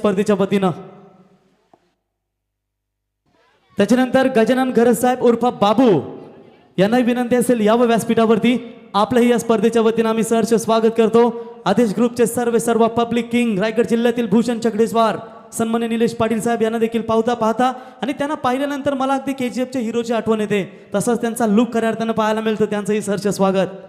स्पर्धेच्या वतीनं. त्याच्यानंतर गजानन घरत साहेब उर्फ बाबू यांनाही विनंती असेल यावं व्यासपीठावरती. आपलंही या स्पर्धेच्या वतीनं आम्ही सहर्ष स्वागत करतो. आदेश ग्रुपचे सर्व पब्लिक किंग रायगड जिल्ह्यातील भूषण चकडीस्वार सन्मान्य निलेश पाटील साहेब यांना देखील पाहता आणि त्यांना पाहिल्यानंतर मला अगदी KGFच्या हिरोची आठवण येते. तसंच त्यांचा लुक खऱ्या अर्थानं पाहायला मिळतो. त्यांचंही सहर्ष स्वागत.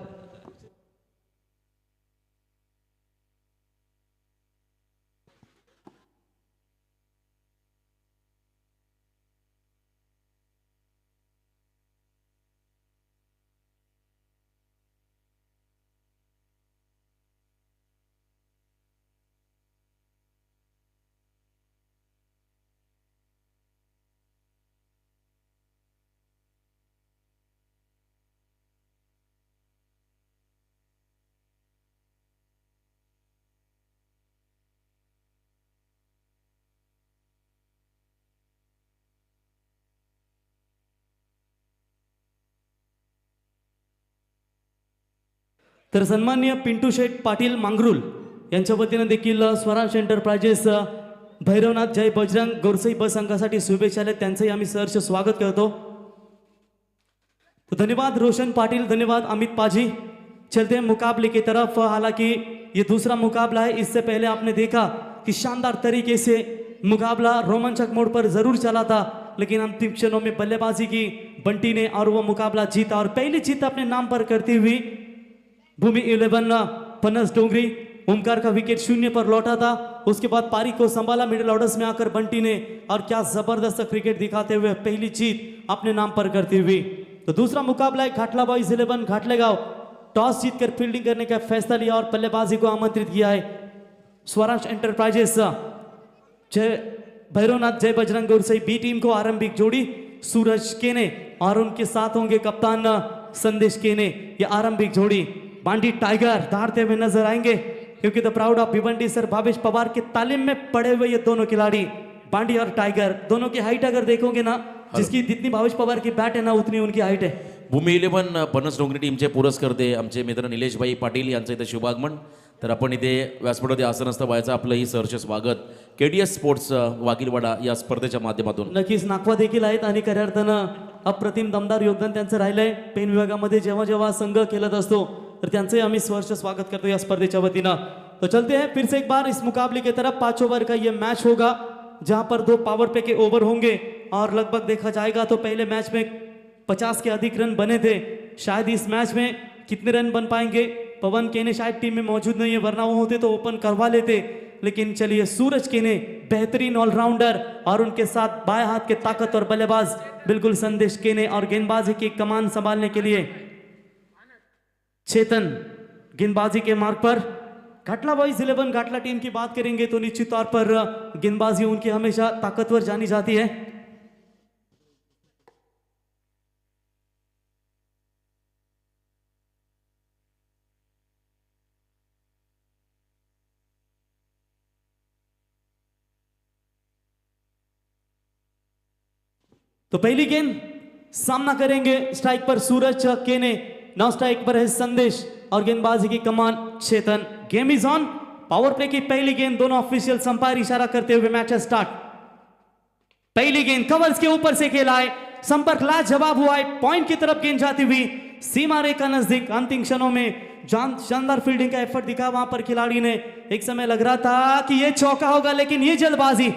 तर सन्माननीय पिंटू शेठ पाटील मांगरूल यांच्या वतीनं देखील स्वराज एंटरप्राइजेस भैरवनाथ जय बजरंग गोरसई बस संघासाठी शुभेच्छा आहेत. त्यांचंही आम्ही सहर्ष स्वागत करतो. तो धन्यवाद रोशन पाटिल, धन्यवाद अमित पाजी. चलते हैं मुकाबले की तरफ. हालांकि ये दूसरा मुकाबला है. इससे पहले आपने देखा कि शानदार तरीके से मुकाबला रोमांचक मोड़ पर जरूर चला था, लेकिन अंतिम क्षणों में बल्लेबाजी की बंटी ने और वो मुकाबला जीता और पहली जीत अपने नाम पर करती हुई भूमि 11 पनस डोंगरी ओमकार का विकेट 0 पर लौटा था. उसके बाद पारी को संभाला मिडिल ऑर्डर्स में आकर बंटी ने और क्या जबरदस्त क्रिकेट दिखाते हुए पहली जीत अपने नाम पर करती हुई. तो दूसरा मुकाबला है घाटला बॉयज 11 घाटलेगांव. टॉस जीतकर फील्डिंग करने का फैसला लिया और बल्लेबाजी को आमंत्रित किया है स्वराज एंटरप्राइजेस जय भैरवनाथ जय बजरंग गोरसई बी टीम को. आरंभिक जोड़ी सूरज केने और उनके साथ होंगे कप्तान संदेश केने. ये आरंभिक जोड़ी बांडी टाइगर दहाड़ते हुए नजर आएंगे, क्योंकि the proud of Bhiwandi sir Bhavesh Pawar के तालीम में पड़े हुए ये दोनों खिलाड़ी बांडी और टाइगर. दोनों की हाइट अगर देखोगे ना, जिसकी जितनी भावेश पवार की बॅट आहे ना उतनी उनकी हाइट आहे. भूमी 11 पनस डोंगरी टीमचे पुरस्कर्ते आमचे मित्र निलेशभाई पाटील यांचं इथे शुभागमन. तर आपण इथे व्यासपीठावरती आसनस्थ व्हायचं आपलंही सहर्ष स्वागत. KDS स्पोर्ट्स वाकीलवाडा या स्पर्धेच्या माध्यमातून. नक्कीच नागवा देखील आहेत आणि खऱ्या अर्थानं अप्रतिम दमदार योगदान त्यांचं राहिलंय. पेन विभागामध्ये जेव्हा जेव्हा संघ खेळत असतो तर त्यांचंही आम्ही सहर्ष स्वागत करतो या स्पर्धेच्या वतीनं. तो चलते हैं फिर से एक बार इस मुकाबले की तरफ. 5 ओवर का ये मैच होगा, जहां पर 2 पावर प्ले के ओवर होंगे और लगभग देखा जाएगा तो पहले मैच में 50 के अधिक रन बने थे. शायद इस मैच में कितने रन बन पाएंगे. पवन केने शायद टीम में मौजूद नहीं है, वरना वो होते तो ओपन करवा लेते. लेकिन चलिए, सूरज केने बेहतरीन ऑलराउंडर और उनके साथ बाएं हाथ के ताकतवर बल्लेबाज बिल्कुल संदेश केने और गेंदबाजी की कमान संभालने के लिए चेतन गेंदबाजी के मार्ग पर. घाटला बॉयज 11 घाटला टीम की बात करेंगे तो निश्चित तौर पर गेंदबाजी उनकी हमेशा ताकतवर जानी जाती है. तो पहली गेंद सामना करेंगे स्ट्राइक पर सूरज केने, नाउ स्ट्राइक पर है संदेश और गेंदबाजी की कमान Chetan. Game is on. Power play की पहली गेंद, दोनों ऑफिशियल अंपायर इशारा करते हुए मैच स्टार्ट. पहली गेंद कवर्स के ऊपर से खेला है, संपर्क लाजवाब हुआ है, पॉइंट की तरफ गेंद जाती हुई सीमा रेखा नजदीक. अंतिम क्षणों में शानदार फील्डिंग का एफर्ट दिखा वहां पर खिलाड़ी ने. एक समय लग रहा था कि यह चौका होगा, लेकिन यह जल्दबाजी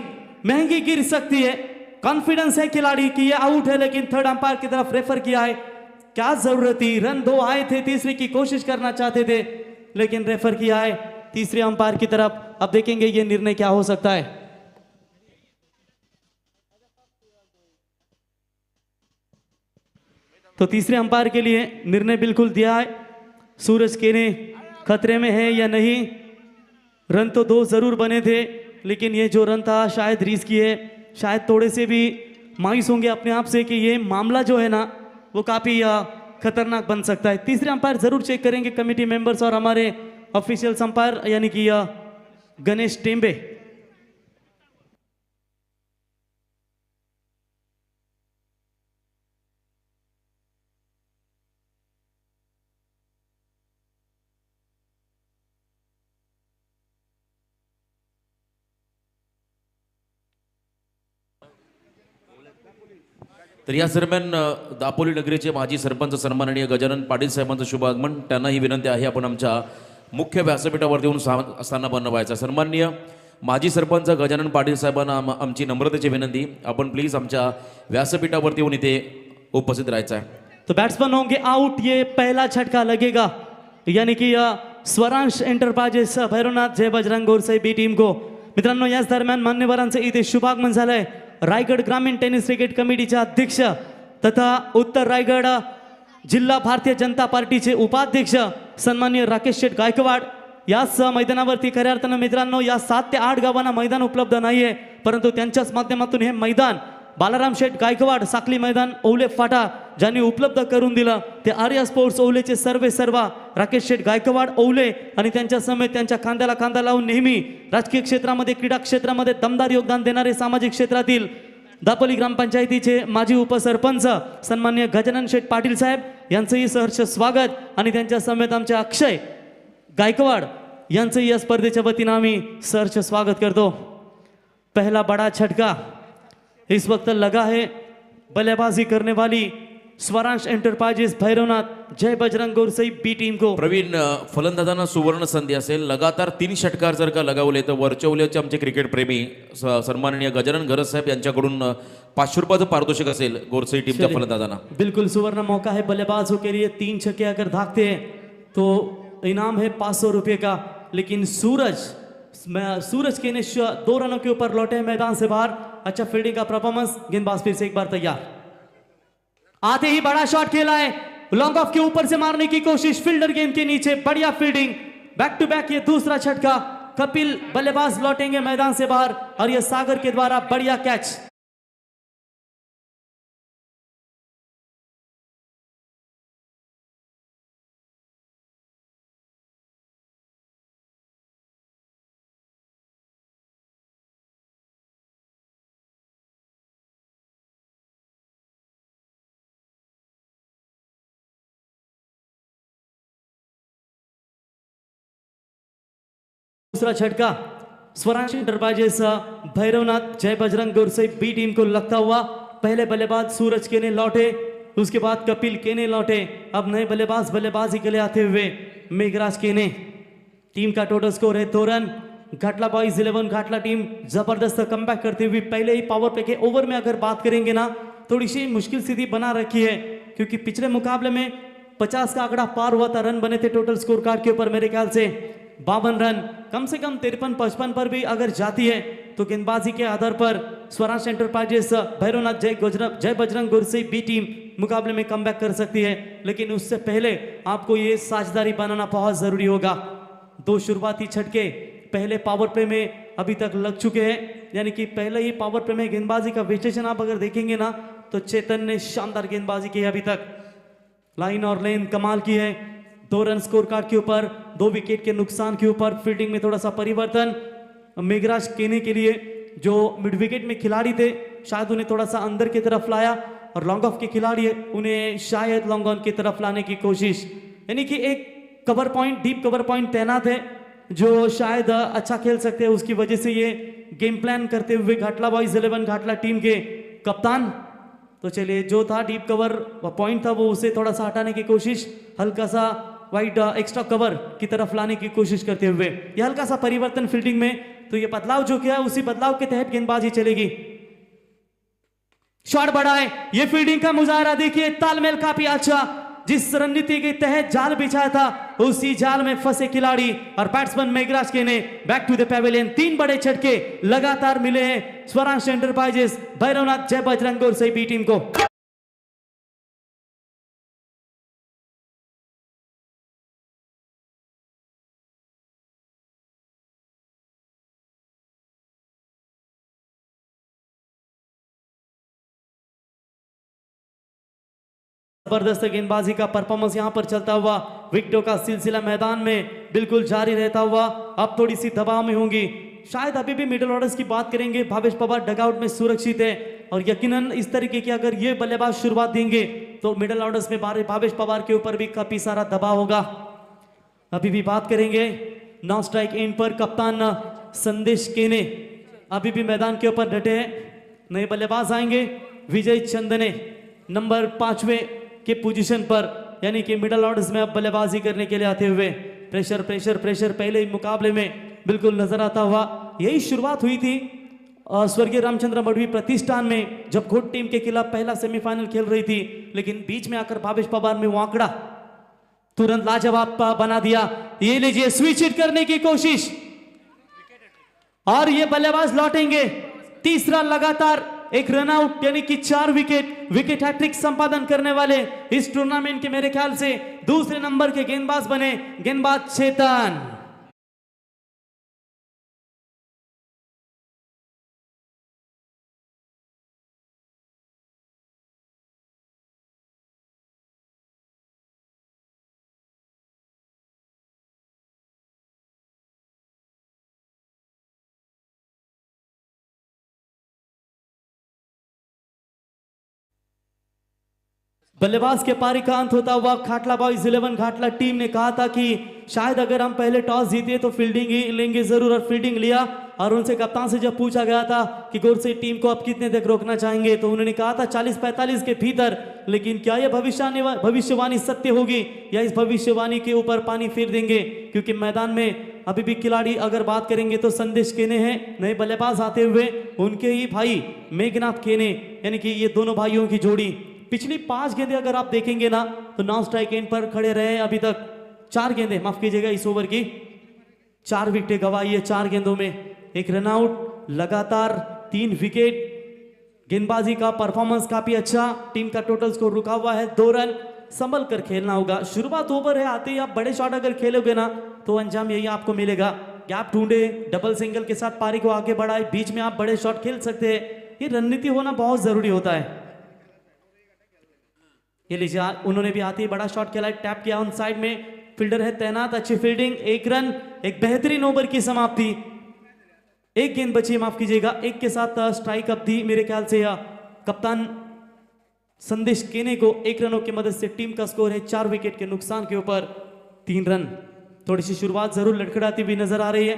महंगी गिर सकती है. कॉन्फिडेंस है खिलाड़ी कि ये आउट है, लेकिन थर्ड अंपायर की तरफ रेफर किया है. क्या जरूरत थी, रन 2 आए थे, तीसरे की कोशिश करना चाहते थे, लेकिन रेफर किया है तीसरे अंपायर की तरफ. अब देखेंगे ये निर्णय क्या हो सकता है. तो तीसरे अंपायर के लिए निर्णय बिल्कुल दिया है. सूरज केने खतरे में है या नहीं. रन तो 2 जरूर बने थे, लेकिन ये जो रन था शायद रिस्की है. शायद थोड़े से भी मायूस होंगे अपने आप से कि ये मामला जो है ना वो काफ़ी खतरनाक बन सकता है. तीसरे अंपायर जरूर चेक करेंगे कमेटी मेंबर्स और हमारे ऑफिशियल अंपायर यानी कि गणेश टेम्बे. तर या दरम्यान दापोली नगरीचे माजी सरपंच सन्माननीय गजानन पाटील साहेबांचं शुभ आगमन. त्यांना ही विनंती आहे आपण आमच्या मुख्य व्यासपीठावरती येऊन स्थान बनवायचं. सन्माननीय माजी सरपंच गजानन पाटील साहेबांना आमची नम्रतेची विनंती, आपण प्लीज आमच्या व्यासपीठावरती येऊन इथे उपस्थित राहायचं आहे. तो बैट्समैन होंगे आउट. ये पहला झटका लगेगा, यानी की स्वरांश एंटरप्राइजेस भैरवनाथ जय बजरंग गोरसाई बी टीम को. मित्रांनो, याच दरम्यान मान्यवरांचे इथे शुभागमन झालंय. रायगड ग्रामीण टेनिस क्रिकेट कमिटीचे अध्यक्ष तथा उत्तर रायगड जिल्हा भारतीय जनता पार्टीचे उपाध्यक्ष सन्माननीय राकेश शेठ गायकवाड याच मैदानावरती. खऱ्या अर्थानं मित्रांनो, या 7 ते 8 गावांना मैदान उपलब्ध नाहीये, परंतु त्यांच्याच माध्यमातून हे मैदान बालाराम शेठ गायकवाड साखली मैदान ओवले फाटा ज्यांनी उपलब्ध करून दिलं, ते आर्या स्पोर्ट्स ओवलेचे सर्वा राकेश शेठ गायकवाड ओवले आणि त्यांच्या समेत त्यांच्या खांद्याला खांदा लावून नेहमी राजकीय क्षेत्रामध्ये, क्रीडा क्षेत्रामध्ये दमदार योगदान देणारे सामाजिक क्षेत्रातील दापोली ग्रामपंचायतीचे माजी उपसरपंच सन्माननीय गजानन शेठ पाटील साहेब यांचंही सहर्ष स्वागत आणि त्यांच्या समेत आमचे अक्षय गायकवाड यांचंही या स्पर्धेच्या वतीनं आम्ही सहर्ष स्वागत करतो. पहला बड़ा छटका इस वक्त लगा है. बल्लेबाजी करने वाली स्वरांश एंटरप्राइजेस भैरवनाथ जय बजरंग गोरसाई बी टीम को. प्रवीण, फलंदाजांना सुवर्ण संधी असेल. लगातार 3 षटकार जर का लगावले तर वरचवलेचे आमचे क्रिकेट प्रेमी सन्माननीय गजानन गरज साहेब यांच्याकडून 500 रुपयाचं पारितोषिक असेल गोरसाई टीमच्या फलंदाजांना. बिल्कुल सुवर्ण मौका है बल्लेबाजों के लिए. 3 छक्के अगर दागते हैं तो इनाम है 500 रुपये का. लेकिन सूरज के ने 2 रनों के ऊपर लौटे मैदान से बाहर. अच्छा फील्डिंग का परफॉर्मेंस. गेंदबाज फिर से एक बार तैयार. आते ही बड़ा शॉट खेला है, लॉन्ग ऑफ के ऊपर से मारने की कोशिश, फील्डर गेंद के नीचे. बढ़िया फील्डिंग, बैक टू बैक ये दूसरा छक्का. कपिल बल्लेबाज लौटेंगे मैदान से बाहर और ये सागर के द्वारा बढ़िया कैच. दूसरा झटका स्वरांश एंटरप्राइजेस भैरवनाथ जय बजरंग गोरसाई बी टीम को लगता हुआ. पहले बल्लेबाज सूरज केने लौटे, उसके बाद कपिल केने लौटे. अब नए बल्लेबाज बल्लेबाजी के लिए आते हुए मेघराज केने. टीम का टोटल स्कोर है 2 रन. घाटला बॉयज 11 घाटला टीम जबरदस्त कमबैक करते हुए पहले ही पावर प्ले के ओवर में अगर बात करेंगे ना, थोड़ी सी मुश्किल स्थिति बना रखी है, क्योंकि पिछले मुकाबले में 50 का आंकड़ा पार हुआ था. रन बने थे टोटल स्कोर कार्ड के ऊपर मेरे ख्याल से 52 रन. कम से कम 53-55 पर भी अगर जाती है तो गेंदबाजी के आधार पर स्वराज एंटरप्राइजेस भैरवनाथ जय बजरंग गोरसाई बी टीम मुकाबले में कमबैक कर सकती है. लेकिन उससे पहले आपको ये साझेदारी बनाना बहुत जरूरी होगा. 2 शुरुआती छटके पहले पावर प्ले में अभी तक लग चुके हैं, यानी कि पहले ही पावर प्ले में गेंदबाजी का विश्लेषण आप अगर देखेंगे ना तो चेतन ने शानदार गेंदबाजी की है. अभी तक लाइन और लेन कमाल की है. 2 रन स्कोर कार्ड के ऊपर, 2 विकेट के नुकसान के ऊपर. फील्डिंग में थोड़ा सा परिवर्तन. मेघराज केने के लिए जो मिड विकेट में खिलाड़ी थे शायद उन्हें थोड़ा सा अंदर की तरफ लाया, और लॉन्ग ऑफ के खिलाड़ी उन्हें शायद लॉन्ग ऑन की तरफ लाने की कोशिश, यानी कि एक cover point, deep cover point तैनात है जो शायद अच्छा खेल सकते हैं. उसकी वजह से ये गेम प्लान करते हुए घाटला बॉयज 11 घाटला टीम के कप्तान, तो चलिए जो था डीप कवर पॉइंट था वो उसे थोड़ा सा हटाने की कोशिश, हल्का सा वाइड एक्स्ट्रा कवर की तरफ लाने की कोशिश करते हुए ये हल्का सा परिवर्तन फील्डिंग में. तो ये बदलाव जो किया उसी बदलाव के तहत गेंदबाजी चलेगी. शॉट बड़ा है, ये फील्डिंग का मुजाहरा देखिए, तालमेल काफी अच्छा. जिस रणनीति के तहत जाल बिछाया था उसी जाल में फंसे खिलाड़ी और बैट्समैन मेघराज के ने बैक टू द पैवेलियन. 3 बड़े झटके लगातार मिले हैं स्वरांश एंटरप्राइजेस भैरवनाथ जय बजरंग गोरसाई बी टीम को. जबरदस्त गेंदबाजी का परफॉर्मेंस यहां पर चलता हुआ, विकेटों का सिलसिला मैदान में बिल्कुल जारी रहता हुआ. अब थोड़ी सी दबाव में होंगी शायद. अभी भी मिडिल ऑर्डर्स की बात करेंगे, भावेश पवार डगआउट में सुरक्षित है और यकीनन इस तरीके की अगर ये बल्लेबाज शुरुआत देंगे तो मिडिल ऑर्डर्स में भावेश पवार के ऊपर भी काफी सारा दबाव होगा. अभी भी बात करेंगे नॉन स्ट्राइक एंड पर कप्तान संदेश केने अभी भी मैदान के ऊपर डटे हैं. नए बल्लेबाज आएंगे, विजय चंदने नंबर 5वें के पोजीशन पर, यानी कि मिडल ऑर्डर्स में अब बल्लेबाजी करने के लिए आते हुए। प्रेशर प्रेशर प्रेशर पहले ही मुकाबले में बिल्कुल नजर आता हुआ। यही शुरुआत हुई थी स्वर्गीय रामचंद्र मडवी प्रतिष्ठान में, जब खुद टीम के खिलाफ पहला सेमीफाइनल खेल रही थी, लेकिन बीच में आकर भावेश पवार में वो आंकड़ा तुरंत लाजवाब बना दिया। ये लीजिए स्विच हिट करने की कोशिश, और ये बल्लेबाज लौटेंगे। तीसरा लगातार एक रन आउट, यानी कि 4 विकेट हैट्रिक संपादन करने वाले इस टूर्नामेंट के मेरे ख्याल से दूसरे नंबर के गेंदबाज बने गेंदबाज चेतन। बल्लेबाज के पारी का अंत होता हुआ खाटला बॉयज 11 घाटला टीम ने कहा था कि शायद अगर हम पहले टॉस जीते तो फील्डिंग ही लेंगे जरूर, और फील्डिंग लिया। और उनसे कप्तान से जब पूछा गया था कि गोरसे टीम को आप कितने तक रोकना चाहेंगे, तो उन्होंने कहा था 40-45 के भीतर। लेकिन क्या यह भविष्यवाणी सत्य होगी, या इस भविष्यवाणी के ऊपर पानी फेर देंगे? क्योंकि मैदान में अभी भी खिलाड़ी अगर बात करेंगे तो संदेश केने हैं नए बल्लेबाज आते हुए, उनके ही भाई मेघनाथ केने, यानी कि ये दोनों भाइयों की जोड़ी। पिछली 5 गेंदें अगर आप देखेंगे ना, तो नॉन स्ट्राइक एंड पर खड़े रहे अभी तक 4 गेंदें, माफ कीजिएगा इस ओवर की 4 विकेटें गंवाई है 4 गेंदों में, 1 रन आउट, लगातार 3 विकेट। गेंदबाजी का परफॉर्मेंस काफी अच्छा, टीम का टोटल स्कोर रुका हुआ है 2 रन। संभल कर खेलना होगा, शुरुआत ओवर है, आते ही आप बड़े शॉट अगर खेलोगे ना तो अंजाम यही आपको मिलेगा। गैप ढूंढे, डबल सिंगल के साथ पारी को आगे बढ़ाए, बीच में आप बड़े शॉट खेल सकते हैं। ये रणनीति होना बहुत जरूरी होता है। ये लीजिए उन्होंने भी आते ही बड़ा शॉट खेला, टैप किया ऑन साइड में, फील्डर है तैनात, अच्छी फील्डिंग, 1 रन, एक बेहतरीन ओवर की समाप्ति। 1 गेंद बची, माफ कीजिएगा, 1 के साथ स्ट्राइक अप दी मेरे ख्याल से कप्तान संदेश केने को 1 रनों की मदद से। टीम का स्कोर है 4 विकेट के नुकसान के ऊपर 3 रन। थोड़ी सी शुरुआत जरूर लड़खड़ाती हुई नजर आ रही है।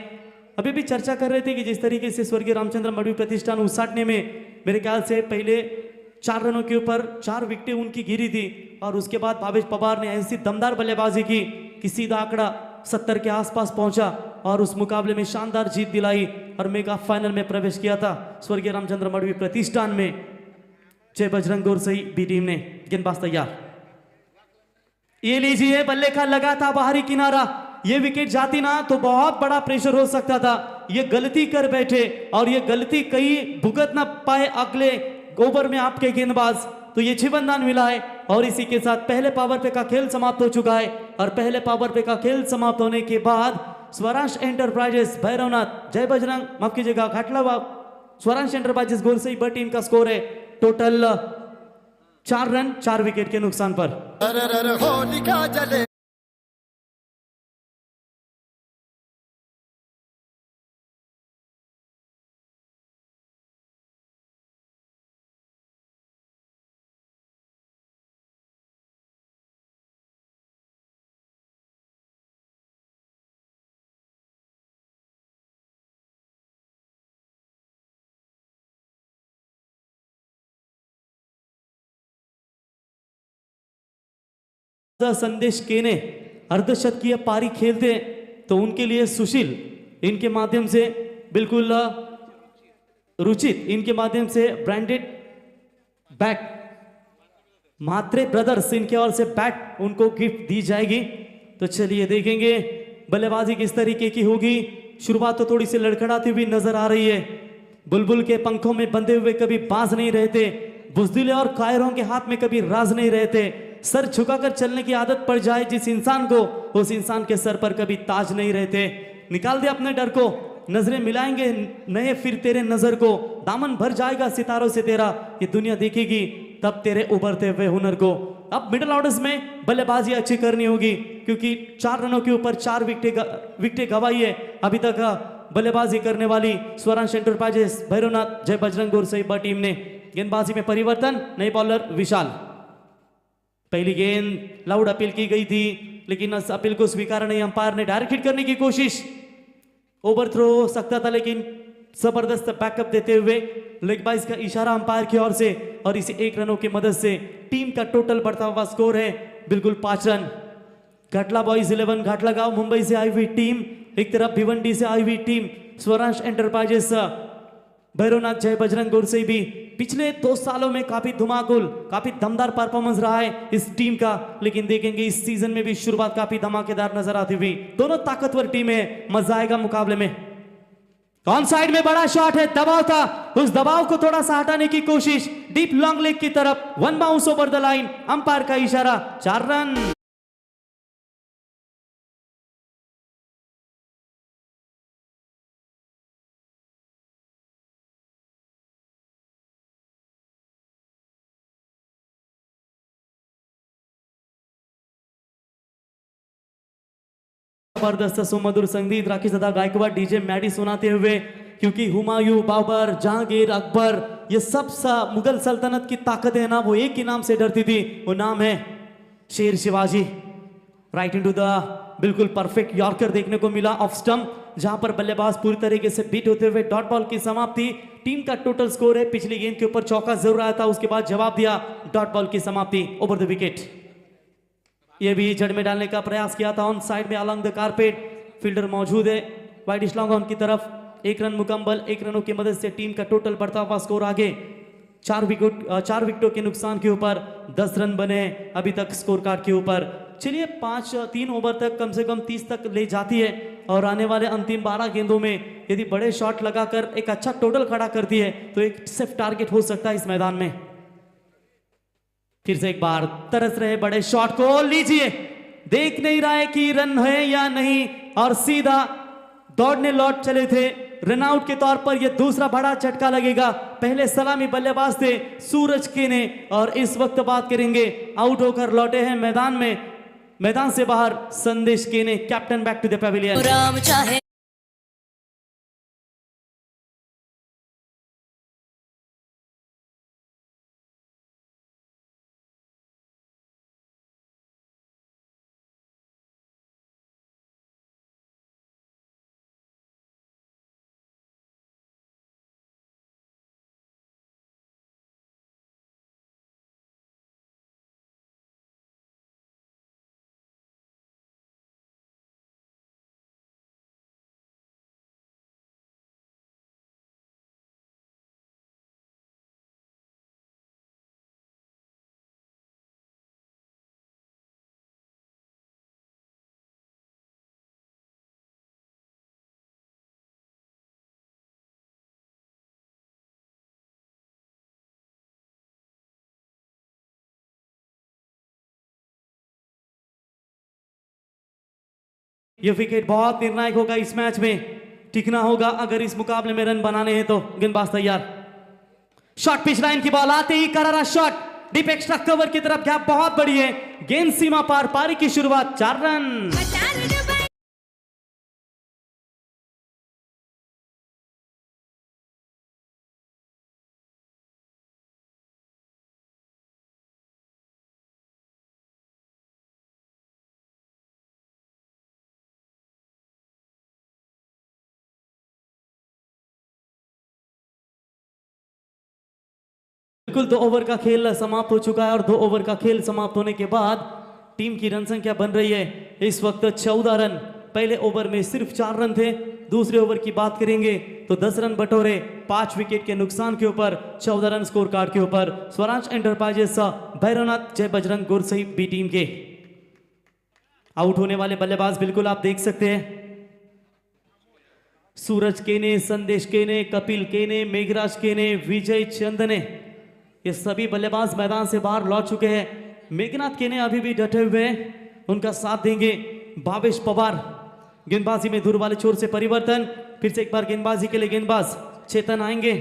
अभी भी चर्चा कर रहे थे कि जिस तरीके से स्वर्गीय रामचंद्र मडवी प्रतिष्ठान उसाटने में मेरे ख्याल से पहले 4 रनों के ऊपर 4 विकेटें उनकी गिरी थी, और उसके बाद भावेश पवार ने ऐसी दमदार बल्लेबाजी की कि सीधा आंकड़ा 70 के आसपास पहुंचा, और उस मुकाबले में शानदार जीत दिलाई और मेगा फाइनल में प्रवेश किया था स्वर्गीय रामचंद्र मडवी प्रतिष्ठान में। जय बजरंग गोरसई बी टीम ने गेंदबाज तैयार। ये लीजिए बल्ले का लगा था बाहरी किनारा, ये विकेट जाती ना तो बहुत बड़ा प्रेशर हो सकता था। ये गलती कर बैठे, और ये गलती कहीं भुगत ना पाए अगले ओवर में आपके गेंदबाज, तो ये जीवनदान मिला है। और इसी के साथ पहले पावर पे का खेल समाप्त हो चुका है, और पहले पावर पे का खेल समाप्त होने के बाद स्वरांश एंटरप्राइजेस भैरवनाथ, जय बजरंग माफ कीजिएगा घाटला स्वरांश एंटरप्राइजेस गोरसई ब टीम का स्कोर है टोटल 4 रन 4 विकेट के नुकसान पर। संदेश केने अर्धशतकीय पारी खेलते तो उनके लिए सुशील इनके माध्यम से बिल्कुल रुचित इनके माध्यम से ब्रांडेड बैट मात्रे ब्रदर्स इनके ओर से बैट उनको गिफ्ट दी जाएगी। तो चलिए देखेंगे बल्लेबाजी किस तरीके की होगी। शुरुआत तो थोड़ी सी लड़खड़ाती हुई नजर आ रही है। बुलबुल के पंखों में बंधे हुए कभी बाज नहीं रहते, बुजदिले और कायरों के हाथ में कभी राज नहीं रहते। सर झुकाकर चलने की आदत पड़ जाए जिस इंसान को, उस इंसान के सर पर कभी ताज नहीं रहते। निकाल दे अपने डर को, नजरें मिलाएंगे नए फिर तेरे नजर को, दामन भर जाएगा सितारों से तेरा, ये दुनिया देखेगी तब तेरे उभरते हुए हुनर को। अब मिडिल ऑर्डर्स में बल्लेबाजी अच्छी करनी होगी क्योंकि 4 रनों के ऊपर 4 विकेटें गंवाई है अभी तक बल्लेबाजी करने वाली स्वरांश एंटरप्राइजेस भैरवनाथ जय बजरंग गोरसई ब टीम ने। गेंदबाजी में परिवर्तन, नए बॉलर विशाल। पहली गेंद लाउड अपील की गई थी लेकिन इस अपील को स्वीकार नहीं, अंपायर ने डायरेक्ट हिट करने की कोशिश, ओवर थ्रो हो सकता था लेकिन जबरदस्त बैकअप देते हुए लेग बाइज का इशारा अंपायर की ओर से और इसे 1 रनों की मदद से टीम का टोटल बढ़ता हुआ स्कोर है बिल्कुल 5 रन। घाटला बॉयज 11 घाटला गांव मुंबई से आई हुई टीम, एक तरफ भिवंडी से आई हुई टीम स्वराज एंटरप्राइजेस भैरवनाथ जय बजरंग गुर से भी पिछले 2 सालों में काफी धमाकुल काफी दमदार परफॉर्मेंस रहा है इस टीम का, लेकिन देखेंगे इस सीजन में भी शुरुआत काफी धमाकेदार नजर आती हुई। दोनों ताकतवर टीमें हैं, मजा आएगा मुकाबले में। ऑन साइड में बड़ा शॉट है, दबाव था, उस दबाव को थोड़ा सा हटाने की कोशिश, डीप लॉन्ग लेग की तरफ, 1 bounce over the line, umpire का इशारा, 4 रन। जबरदस्त सुमधुर संगीत राकेश दादा गायकवाड़ डीजे मैडी सुनाते हुए, क्योंकि हुमायूं, बाबर, जहांगीर, अकबर, ये सब मुगल सल्तनत की ताकत है ना, वो एक ही नाम से डरती थी, वो नाम है शेर शिवाजी। राइट इनटू द बिल्कुल परफेक्ट यॉर्कर देखने को मिला ऑफ स्टंप, जहां पर बल्लेबाज पूरी तरीके से बीट होते हुए डॉट बॉल की समाप्ति। टीम का टोटल स्कोर है, पिछली गेंद के ऊपर चौका जरूर आया था, उसके बाद जवाब दिया, डॉट बॉल की समाप्ति, ओवर द विकेट। ये भी जड़ में डालने का प्रयास किया था, ऑन साइड में अलॉन्ग द कारपेट, फील्डर मौजूद है, वाइड स्लॉन्ग ऑन की तरफ, 1 रन मुकम्मल, 1 रनों की मदद से टीम का टोटल बढ़ता हुआ स्कोर आगे 4 विकेटों के नुकसान के ऊपर 10 रन बने अभी तक स्कोर कार्ड के ऊपर। चलिए 3 ओवर तक कम से कम 30 तक ले जाती है, और आने वाले अंतिम 12 गेंदों में यदि बड़े शॉट लगाकर एक अच्छा टोटल खड़ा करती है तो एक सेफ टारगेट हो सकता है इस मैदान में। फिर से एक बार तरस रहे बड़े शॉट को, लीजिए, देख नहीं रहा है कि रन है या नहीं, और सीधा दौड़ने लौट चले थे, रन आउट के तौर पर यह दूसरा बड़ा झटका लगेगा। पहले सलामी बल्लेबाज थे सूरज केने, और इस वक्त बात करेंगे आउट होकर लौटे हैं मैदान से बाहर संदेश केने, captain back to the pavilion. यह विकेट बहुत निर्णायक होगा इस मैच में, टिकना होगा अगर इस मुकाबले में रन बनाने हैं तो। गेंदबाज तैयार, शॉट पिच लाइन की बॉल आते ही करारा शॉट, डीप एक्स्ट्रा कवर की तरफ, गैप बहुत बड़ी है, गेंद सीमा पार, पारी की शुरुआत, 4 रन। बिल्कुल 2 ओवर का खेल समाप्त हो चुका है, और 2 ओवर का खेल समाप्त होने के बाद टीम की रन संख्या बन रही है इस वक्त 14 रन। पहले ओवर में सिर्फ 4 रन थे, दूसरे ओवर की बात करेंगे तो 10 रन बटोरे, 5 विकेट के नुकसान के ऊपर, 14 रन स्कोर कार्ड के ऊपर। स्वराज एंटरप्राइजेस भैरवनाथ जय बजरंग गुर सहित बी टीम के आउट होने वाले बल्लेबाज बिल्कुल आप देख सकते हैं, सूरज केने, संदेश केने, कपिल केने, मेघराज केने, विजय चंदने, ये सभी बल्लेबाज मैदान से बाहर लौट चुके हैं। मेघनाथ केने अभी भी डटे हुए हैं, उनका साथ देंगे भावेश पवार। गेंदबाजी में दूर वाले छोर से परिवर्तन, फिर से एक बार गेंदबाजी के लिए गेंदबाज चेतन आएंगे।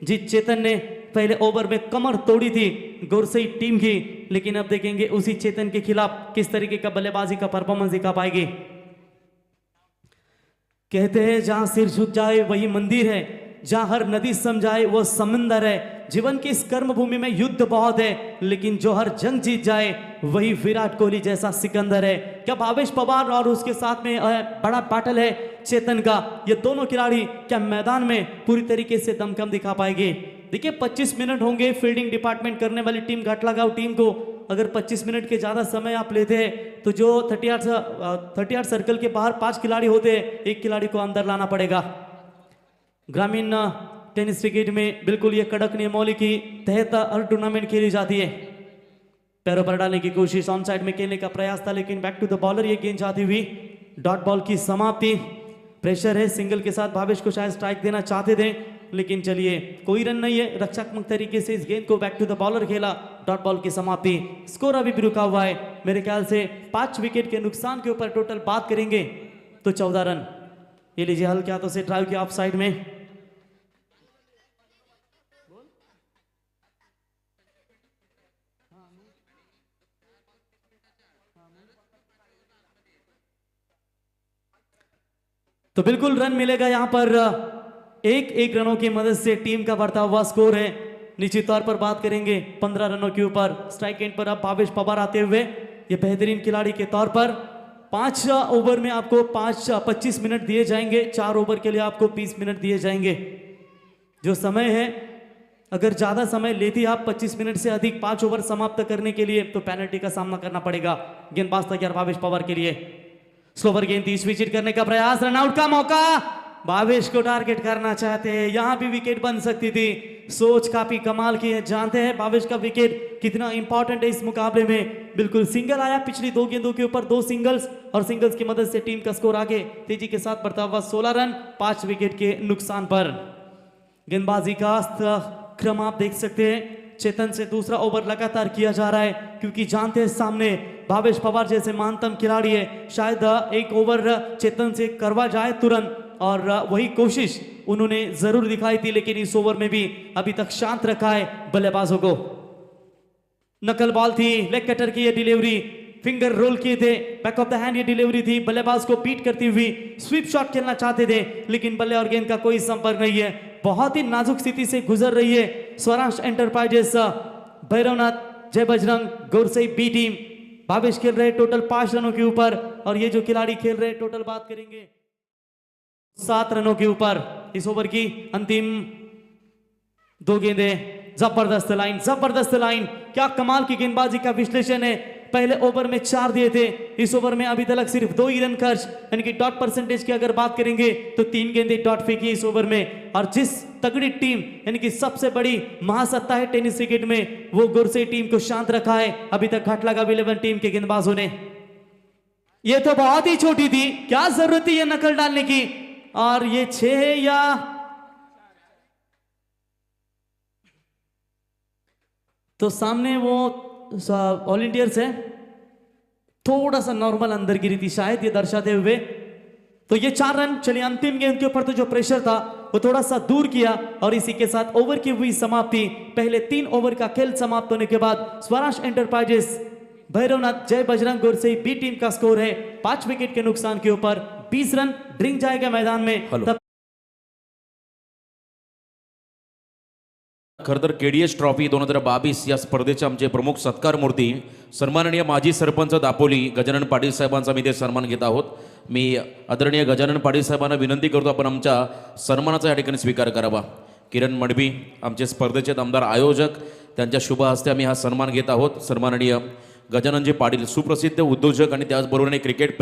जीत चेतन ने पहले ओवर में कमर तोड़ी थी गोरसई टीम की, लेकिन अब देखेंगे उसी चेतन के खिलाफ किस तरीके का बल्लेबाजी का परफॉर्मेंस दिखा पाएगी। कहते हैं जहां सिर झुक जाए वही मंदिर है, जहां हर नदी सम जाए वो समंदर है। जीवन की इस कर्म भूमि में युद्ध बहुत है, लेकिन जो हर जंग जीत जाए वही विराट कोहली जैसा सिकंदर है। क्या भावेश पवार और उसके साथ में बड़ा बैटल है चेतन का, ये दोनों खिलाड़ी क्या मैदान में पूरी तरीके से दमखम दिखा पाएंगे। देखिए 25 मिनट होंगे फील्डिंग डिपार्टमेंट करने वाली टीम घाटलागांव टीम को। अगर 25 मिनट के ज़्यादा समय आप लेते हैं तो जो 38 सर्कल के बाहर 5 खिलाड़ी होते हैं, एक खिलाड़ी को अंदर लाना पड़ेगा। ग्रामीण टेनिस क्रिकेट में बिल्कुल ये कड़क नियमावली की तहत हर टूर्नामेंट खेली जाती है। पैरों पर डालने की कोशिश, ऑन साइड में खेलने का प्रयास था, लेकिन बैक टू द बॉलर ये गेंद जाती हुई डॉट बॉल की समाप्ति। प्रेशर है, सिंगल के साथ भावेश को शायद स्ट्राइक देना चाहते थे, लेकिन चलिए कोई रन नहीं है। रक्षात्मक तरीके से इस गेंद को बैक टू द बॉलर खेला, डॉट बॉल की समाप्ति। स्कोर अभी भी रुका हुआ है। मेरे ख्याल से 5 विकेट के नुकसान के ऊपर टोटल बात करेंगे तो 14 रन। ये लीजिए हल्के हाथों से ड्राइव किया ऑफ साइड में। तो बिल्कुल रन मिलेगा यहाँ पर। एक रनों की मदद से टीम का बढ़ता हुआ स्कोर है। निश्चित तौर पर बात करेंगे 15 रनों के ऊपर। स्ट्राइक एंड पर अब भावेश पवार आते हुए ये बेहतरीन खिलाड़ी के तौर पर 5 ओवर में आपको 25 मिनट दिए जाएंगे। 4 ओवर के लिए आपको 20 मिनट दिए जाएंगे। जो समय है, अगर ज़्यादा समय लेती आप 25 मिनट से अधिक 5 ओवर समाप्त करने के लिए, तो पेनल्टी का सामना करना पड़ेगा। गेंदबाज तैयार भावेश पवार के लिए। स्लोवर गेंद 30 विकेट करने का प्रयास, रनआउट का मौका। भावेश को टारगेट करना चाहते हैं, यहां भी विकेट बन सकती थी। सोच काफी कमाल की है, जानते हैं भावेश का विकेट कितना इंपॉर्टेंट है इस मुकाबले में। बिल्कुल सिंगल आया पिछली 2 गेंदों के ऊपर, 2 सिंगल्स, और सिंगल्स की मदद से टीम का स्कोर आगे तेजी के साथ बढ़ता हुआ 16 रन 5 विकेट के नुकसान पर। गेंदबाजी का क्रम आप देख सकते हैं। चेतन से दूसरा ओवर लगातार किया जा रहा है, क्योंकि जानते हैं सामने भावेश पवार जैसे महानतम खिलाड़ी है। शायद एक ओवर चेतन से करवा जाए तुरंत, और वही कोशिश उन्होंने जरूर दिखाई थी, लेकिन इस ओवर में भी अभी तक शांत रखा है बल्लेबाजों को। नकल बॉल थी, लेग कटर की ये डिलीवरी, फिंगर रोल किए थे, बैक ऑफ द हैंड ये डिलीवरी थी। बल्लेबाज को बीट करती हुई स्वीप शॉट खेलना चाहते थे, लेकिन बल्ले और गेंद का कोई संपर्क नहीं है। बहुत ही नाजुक स्थिति से गुजर रही है स्वराज एंटरप्राइजेस, भैरवनाथ, जय बजरंग, गोरसई बी टीम। भावेश खेल रहे टोटल 5 रनों के ऊपर, और ये जो खिलाड़ी खेल रहे टोटल बात करेंगे 7 रनों के ऊपर। इस ओवर की अंतिम 2 गेंदें। जबरदस्त लाइन, जबरदस्त लाइन, क्या कमाल की गेंदबाजी का विश्लेषण है। पहले ओवर में 4 दिए थे, इस ओवर में अभी तक सिर्फ 2 ही रन खर्च, यानी कि डॉट परसेंटेज की अगर बात करेंगे तो 3 गेंदें डॉट फेंकी इस ओवर में। और जिस तगड़ी टीम, यानी कि सबसे बड़ी महासत्ता है टेनिस क्रिकेट में, वो गुरसे टीम को शांत रखा है अभी तक घाटलागांव 11 टीम के गेंदबाजों ने। ये तो बहुत ही छोटी थी, क्या जरूरत थी ये नकल डालने की। और ये 6 है या तो सामने वो वॉलंटियर्स है, थोड़ा सा नॉर्मल अंदर गिरी थी शायद, ये दर्शाते हुए। तो ये 4 रन। चलिए अंतिम गेंद के ऊपर तो जो प्रेशर था वो थोड़ा सा दूर किया, और इसी के साथ ओवर की हुई समाप्ति। पहले 3 ओवर का खेल समाप्त होने के बाद स्वराज एंटरप्राइजेस, भैरवनाथ, जय बजरंग, गोरसई बी टीम का स्कोर है 5 विकेट के नुकसान के ऊपर 20 रन। ड्रिंक जाएगा मैदान में। तब खरं तर केडीएस ट्रॉफी 2022 या स्पर्धेचे आमचे प्रमुख सत्कार मूर्ती सन्माननीय माजी सरपंच दापोली गजानन पाटील साहेबांचा मी ते सन्मान घेत आहोत। मी आदरणीय गजानन पाटील साहेबांना विनंती करतो आपण आमच्या सन्मानाचा या ठिकाणी स्वीकार करावा। किरण मडबी आमचे स्पर्धेचे दमदार आयोजक, त्यांच्या शुभ हस्ते आम्ही हा सन्मान घेत आहोत। सन्माननीय गजाननजी पाटील सुप्रसिद्ध उद्योजक आणि त्याचबरोबरीने क्रिकेट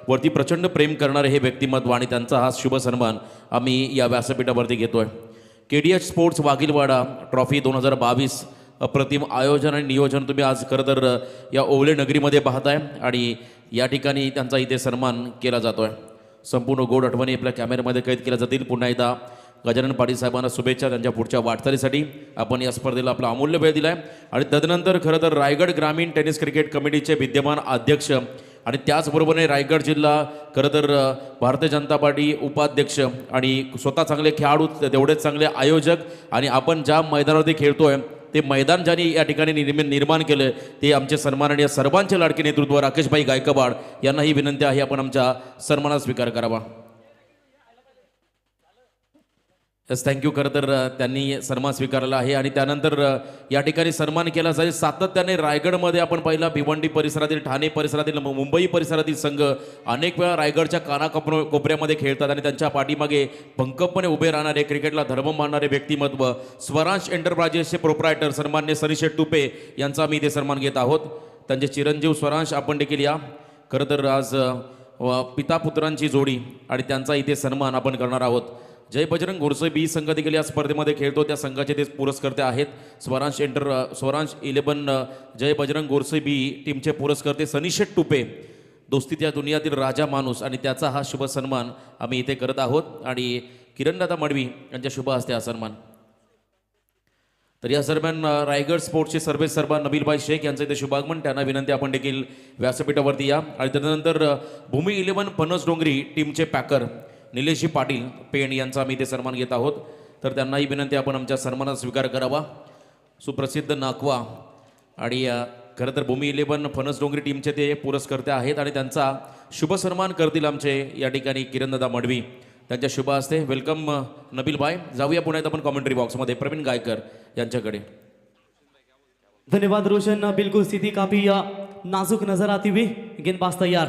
वरती प्रचंड प्रेम करणारे हे व्यक्तिमत्व, आणि त्यांचा हा शुभ सन्मान आम्ही या व्यासपीठावरती घेतोय। केडीएच स्पोर्ट्स वाघीलवाडा ट्रॉफी 2022 अप्रतिम आयोजन आणि नियोजन तुम्ही आज खरं तर या ओवळे नगरीमध्ये पाहताय, आणि या ठिकाणी त्यांचा इथे सन्मान केला जातोय। संपूर्ण गोड आठवणी आपल्या कॅमेऱ्यामध्ये कैद केल्या जातील। पुन्हा एकदा गजानन पाटील साहेबांना शुभेच्छा त्यांच्या पुढच्या वाटचालीसाठी। आपण या स्पर्धेला आपला अमूल्य वेळ दिलाय, आणि तदनंतर खरं तर रायगड ग्रामीण टेनिस क्रिकेट कमिटीचे विद्यमान अध्यक्ष आणि त्याचबरोबरने रायगड जिल्हा खरं तर भारतीय जनता पार्टी उपाध्यक्ष, आणि स्वतः चांगले खेळाडू तेवढेच चांगले आयोजक, आणि आपण ज्या मैदानावरती खेळतोय ते मैदान ज्यांनी या ठिकाणी निर्माण केलं ते आमचे सन्माननीय सर्वांचे लाडके नेतृत्व राकेशभाई गायकवाड यांना ही विनंती आहे आपण आमच्या सन्मानात स्वीकार करावा। Yes thank you. खरं तर त्यांनी सन्मान स्वीकारला आहे आणि त्यानंतर या ठिकाणी सन्मान केला जाईल. सातत्याने रायगडमध्ये आपण पाहिला भिवंडी परिसरातील, ठाणे परिसरातील, मुंबई परिसरातील संघ अनेक वेळा रायगडच्या कोपऱ्यामध्ये खेळतात आणि त्यांच्या पाठीमागे भंकमपणे उभे राहणारे, क्रिकेटला धर्म मानणारे व्यक्तिमत्व स्वराज एंटरप्राइजेसचे प्रोप्रायटर सन्मान्य सनीशेठ तुपे यांचा आम्ही इथे सन्मान घेत आहोत. त्यांचे चिरंजीव स्वराज आपण देखील या. खरं तर आज पिता पुत्रांची जोडी आणि त्यांचा इथे सन्मान आपण करणार आहोत. जय बजरंग घोडसई बी संघ देखील या स्पर्धेमध्ये खेळतो. त्या संघाचे ते पुरस्कर्ते आहेत. स्वराज 11 जय बजरंग घोडसई बी टीमचे पुरस्कर्ते सनीशेठ तुपे, दोस्तीच्या दुनियातील राजा माणूस, आणि त्याचा हा शुभ सन्मान आम्ही इथे करत आहोत. आणि किरणदादा मडवी यांच्या शुभ हस्ते हा सन्मान. तर या दरम्यान रायगड स्पोर्ट्सचे सर्वेसर्वा नबीलभाई शेख यांचं इथे शुभागमन. त्यांना विनंती आपण देखील व्यासपीठावरती या. आणि त्यानंतर भूमी 11 फणस डोंगरी टीमचे पॅकर निलेशजी पाटील पेण यांचा आम्ही इथे सन्मान घेत आहोत. तर त्यांनाही विनंती आपण आमच्या सन्मानाचा स्वीकार करावा. सुप्रसिद्ध नाकवा आणि खरं तर भूमी 11 फणस डोंगरी टीमचे ते पुरस्कर्ते आहेत आणि त्यांचा शुभ सन्मान करतील आमचे या ठिकाणी किरणदादा मडवी. त्यांच्या शुभ हस्ते. वेलकम नबील भाई. जाऊया पुण्यात आपण कॉमेंट्री बॉक्समध्ये प्रवीण गायकर यांच्याकडे. धन्यवाद रोशन. बिल्कुल स्थिति काफी नाजुक नजर आती हुई. गेंदबाज तैयार.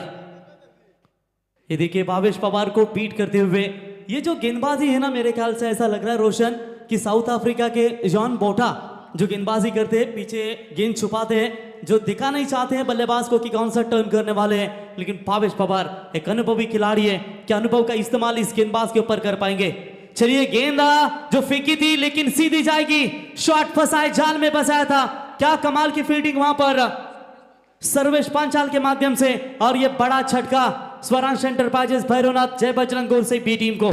ये देखिए भावेश पवार को बीट करते हुए ये जो गेंदबाजी है ना, मेरे ख्याल से ऐसा लग रहा है रोशन कि साउथ अफ्रीका के जॉन बोटा जो गेंदबाजी करते हैं, पीछे गेंद छुपाते हैं, जो दिखा नहीं चाहते हैं बल्लेबाज को कि कौन सा टर्न करने वाले हैं, लेकिन भावेश पवार एक अनुभवी खिलाड़ी है. क्या अनुभव का इस्तेमाल इस गेंदबाज के ऊपर कर पाएंगे? चलिए, गेंद जो फेंकी थी लेकिन सीधी जाएगी. शॉट फंसाए, जाल में फंसाया था. क्या कमाल की फील्डिंग वहां पर सर्वेश पांचाल के माध्यम से. और ये बड़ा झटका स्वराज एंटरप्राइजेस भैरवनाथ जय बजरंग घोड़सई बी टीम को.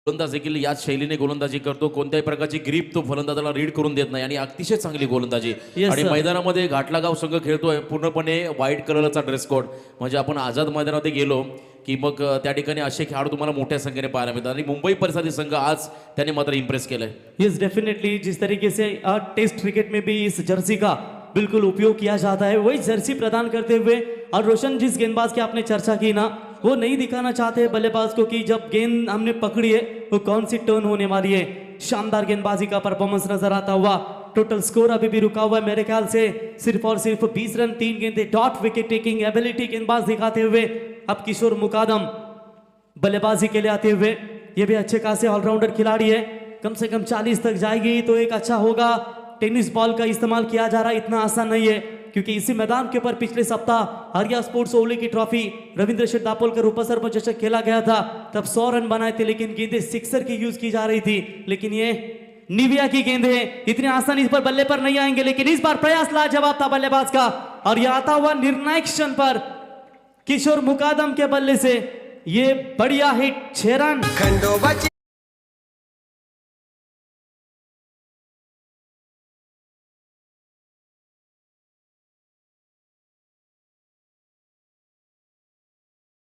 गोलंदाज देखील याच शैलीने गोलंदाजी करतो. कोणत्याही प्रकारची ग्रीप तो फलंदाजाला रीड करून देत नाही आणि अतिशय चांगली गोलंदाजी. Yes, आणि sir. मैदानामध्ये घाटलागाव संघ खेळतोय पूर्णपणे व्हाईट कलरचा ड्रेस कोड. म्हणजे आपण आझाद मैदानामध्ये गेलो की मग त्या ठिकाणी असे खेळाडू तुम्हाला मोठ्या संख्येने पाहायला मिळतात. आणि मुंबई परिसरातील संघ आज त्याने मात्र इम्प्रेस केलंय. Yes, definitely. जिस तरीके से टेस्ट क्रिकेट में भी इस जर्सी का बिल्कुल उपयोग किया जाता है, वही जर्सी प्रदान करते हुए. और रोशन, जिस गेंदबाज की आपने चर्चा की ना, वो नहीं दिखाना चाहते हैं बल्लेबाज को कि जब गेंद हमने पकड़ी है वो कौन सी टर्न होने वाली है. शानदार गेंदबाजी का परफॉर्मेंस नजर आता हुआ. टोटल स्कोर अभी भी रुका हुआ है मेरे ख्याल से सिर्फ और सिर्फ 20 रन, 3 गेंदे. डॉट विकेट टेकिंग एबिलिटी गेंदबाज दिखाते हुए अब किशोर मुकादम बल्लेबाजी के लिए आते हुए. ये भी अच्छे खासे ऑलराउंडर खिलाड़ी है. कम से कम 40 तक जाएगी तो एक अच्छा होगा. टेनिस बॉल का इस्तेमाल किया जा रहा है, इतना आसान नहीं है, क्योंकि इसी मैदान के ऊपर पिछले सप्ताह हरिया स्पोर्ट्स ओवली की ट्रॉफी रविंद्र शेठ दापोलकर उपसरपंच चषक खेला गया था. तब 100 रन बनाए थे, लेकिन गेंदें सिक्सर की यूज की जा रही थी. लेकिन ये निविया की गेंद है, इतनी आसानी पर बल्ले पर नहीं आएंगे. लेकिन इस बार प्रयास लाजवाब था बल्लेबाज का. और ये आता हुआ निर्णायक क्षण पर किशोर मुकादम के बल्ले से ये बढ़िया हिट. 6 रन. खंडोबाची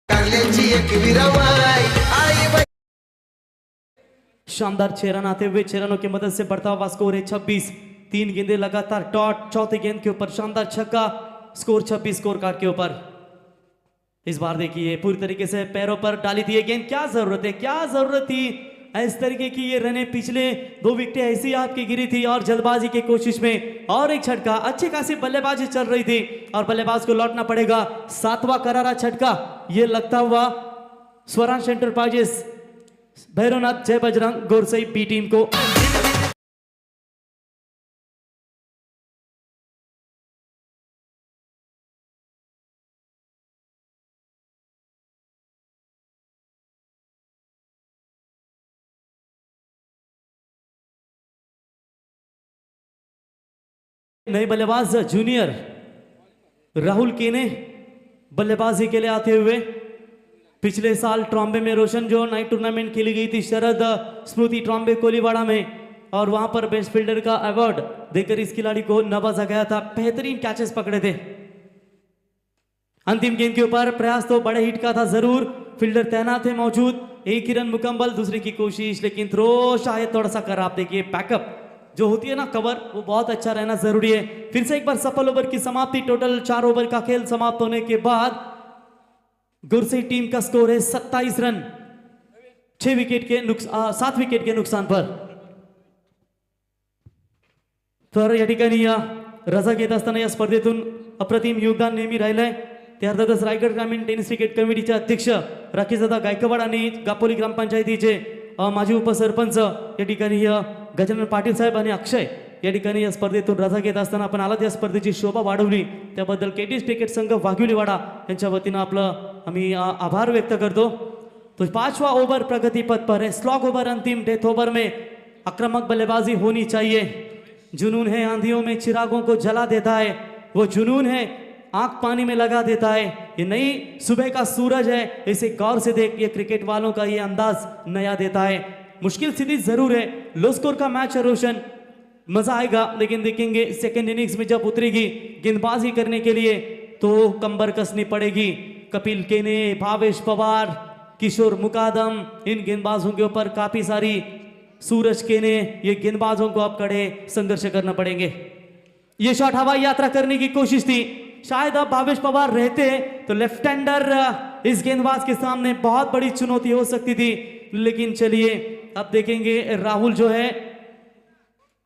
कारल्याची एक विरवाई आई बाई. शानदार 6 रन आते हुए 6 रनों की मदद से बढ़ता हुआ स्कोर है 26. 3 गेंदें लगातार डॉट. चौथी गेंद के ऊपर शानदार छक्का. स्कोर 26 स्कोर कार्ड के ऊपर. इस बार देखिए पूरी तरीके से पैरों पर डाली थी ये गेंद. क्या जरूरत है, क्या जरूरत थी इस तरीके की ये रने. पिछले 2 विकेटें ऐसी आपकी गिरी थी और जल्दबाजी की कोशिश में और एक छटका. अच्छी खासी बल्लेबाजी चल रही थी और बल्लेबाज को लौटना पड़ेगा. 7वां करारा छटका ये लगता हुआ स्वराज एंटरप्राइजेस भैरवनाथ जय बजरंग घोड़सई बी टीम को. नए बल्लेबाज जूनियर राहुल केने बल्लेबाजी के लिए आते हुए. पिछले साल ट्रॉम्बे में रोशन जो नाइट टूर्नामेंट खेली गई थी शरद स्मृति ट्रॉम्बे कोलीवाड़ा में, और वहां पर बेस्ट फील्डर का अवार्ड देकर इस खिलाड़ी को नवाजा गया था. बेहतरीन कैचेस पकड़े थे. अंतिम गेंद के ऊपर प्रयास तो बड़े हिट का था जरूर, फील्डर तैनात है मौजूद, एक ही रन मुकम्मल, दूसरे की कोशिश, लेकिन थ्रो शायद थोड़ा सा खराब। देखिए बैकअप जो होती है ना कवर, वो बहुत अच्छा रहना जरूरी है। फिर से एक बार सफल ओवर की समाप्ति, टोटल 4 ओवर का खेल समाप्त होने के बाद गुरसई टीम का स्कोर है 27 रन 7 विकेट के नुकसान पर। तर या ठिकाणी रजा घेत असताना या स्पर्धेतून अप्रतिम योगदान नेहमी राहिलंय ते अर्थातच रायगड ग्रामीण टेनिस क्रिकेट कमिटीचे अध्यक्ष राकेशदादा गायकवाड आणि गापोली ग्रामपंचायतीचे माजी उपसरपंच या ठिकाणी गजानन पाटील साहेब आणि अक्षय या ठिकाणी या स्पर्धेतून रजा घेत असताना आपण आलात या स्पर्धेची शोभा वाढवली त्याबद्दल केटीएस क्रिकेट संघ वाघिवलीवाडा यांच्या वतीनं आपलं आम्ही आभार व्यक्त करतो। तो 5वां ओवर प्रगति पथ पर है, स्लॉग ओवर अंतिम डेथ ओवर में आक्रामक बल्लेबाजी होनी चाहिए। जुनून है आंधियों में चिरागों को जला देता है, वो जुनून है आंख पानी में लगा देता है। ये नई सुबह का सूरज है, इसे गौर से देख, ये क्रिकेट वालों का ये अंदाज नया देता है। मुश्किल स्थिति जरूर है, लो स्कोर का मैच है रोशन, मजा आएगा, लेकिन देखेंगे सेकेंड इनिंग्स में जब उतरेगी गेंदबाजी करने के लिए तो कंबर कसनी पड़ेगी। कपिल केने, भावेश पवार, किशोर मुकादम, इन गेंदबाजों के ऊपर काफी सारी, सूरज केने, ये गेंदबाजों को अब कड़े संघर्ष करना पड़ेंगे। ये शॉट हवाई यात्रा करने की कोशिश थी, शायद अब भावेश पवार रहते तो लेफ्ट हैंडर इस गेंदबाज के सामने बहुत बड़ी चुनौती हो सकती थी, लेकिन चलिए अब देखेंगे राहुल जो है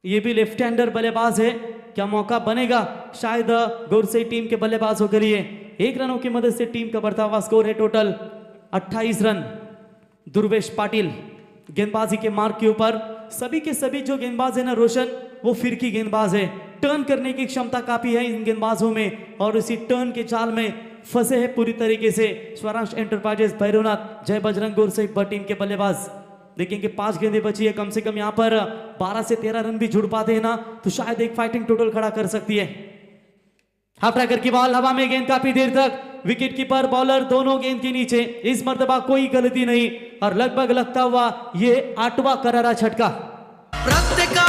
ये भी लेफ्ट हैंडर बल्लेबाज है, क्या मौका बनेगा शायद गुरसई टीम के बल्लेबाजों के लिए। 1 रनों की मदद से टीम का बढ़ता हुआ स्कोर है टोटल 28 रन। दुर्वेश पाटिल गेंदबाजी के मार्ग के ऊपर, सभी के सभी जो गेंदबाज है ना रोशन, वो फिरकी गेंदबाज है, टर्न करने की क्षमता काफी है इन गेंदबाजों में और इसी टर्न के जाल में फंसे हैं पूरी तरीके से स्वराज एंटरप्राइजेस भैरवनाथ जय बजरंग गुरसई टीम के बल्लेबाज। देखेंगे 5 गेंदें बची है, कम से कम यहाँ पर 12 से 13 रन भी जुड़ पाते हैं ना तो शायद एक फाइटिंग टोटल खड़ा कर सकती है। हाफ ट्रैकर की बॉल हवा में, गेंद काफी देर तक, विकेट कीपर बॉलर दोनों गेंद के नीचे, इस मर्तबा कोई गलती नहीं और लगभग लगता हुआ ये 8वां करारा झटका। प्रत्येका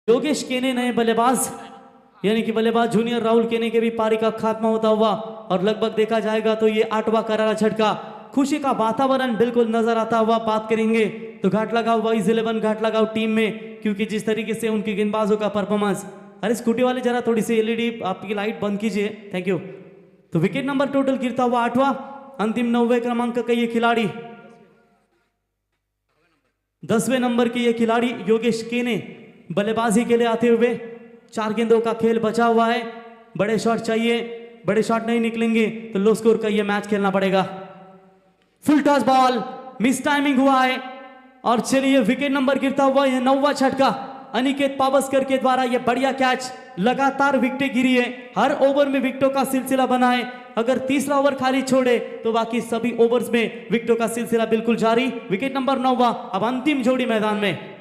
योगेश केने नए बल्लेबाज, यानी कि बल्लेबाज जूनियर राहुल केने के भी पारी का खात्मा होता हुआ और लगभग देखा जाएगा तो ये 8वां करारा झटका। खुशी का वातावरण बिल्कुल नजर आता हुआ बात करेंगे तो घाट लगाओ वाइज 11 घाट लगाओ टीम में, क्योंकि जिस तरीके से उनकी गेंदबाजों का परफॉर्मेंस। अरे स्कूटी वाले जरा थोड़ी सी एलईडी आपकी लाइट बंद कीजिए, थैंक यू। तो विकेट नंबर टोटल गिरता हुआ 8वां, अंतिम 9वें क्रमांक का ये खिलाड़ी, 10वें नंबर के ये खिलाड़ी योगेश केने बल्लेबाजी के लिए आते हुए। 4 गेंदों का खेल बचा हुआ है, बड़े शॉट चाहिए, बड़े शॉट नहीं निकलेंगे तो लो स्कोर का ये मैच खेलना पड़ेगा। Full toss ball, miss timing हुआ है और चलिए विकेट नंबर गिरता हुआ ये 9वां झटका अनिकेत पावस्कर के द्वारा। ये बढ़िया कैच, लगातार विकेटें गिरी है, हर ओवर में विकेटों का सिलसिला बना है। अगर तीसरा ओवर खाली छोड़े तो बाकी सभी ओवर्स में विकेटों का सिलसिला बिल्कुल जारी। विकेट नंबर 9वां, अब अंतिम जोड़ी मैदान में।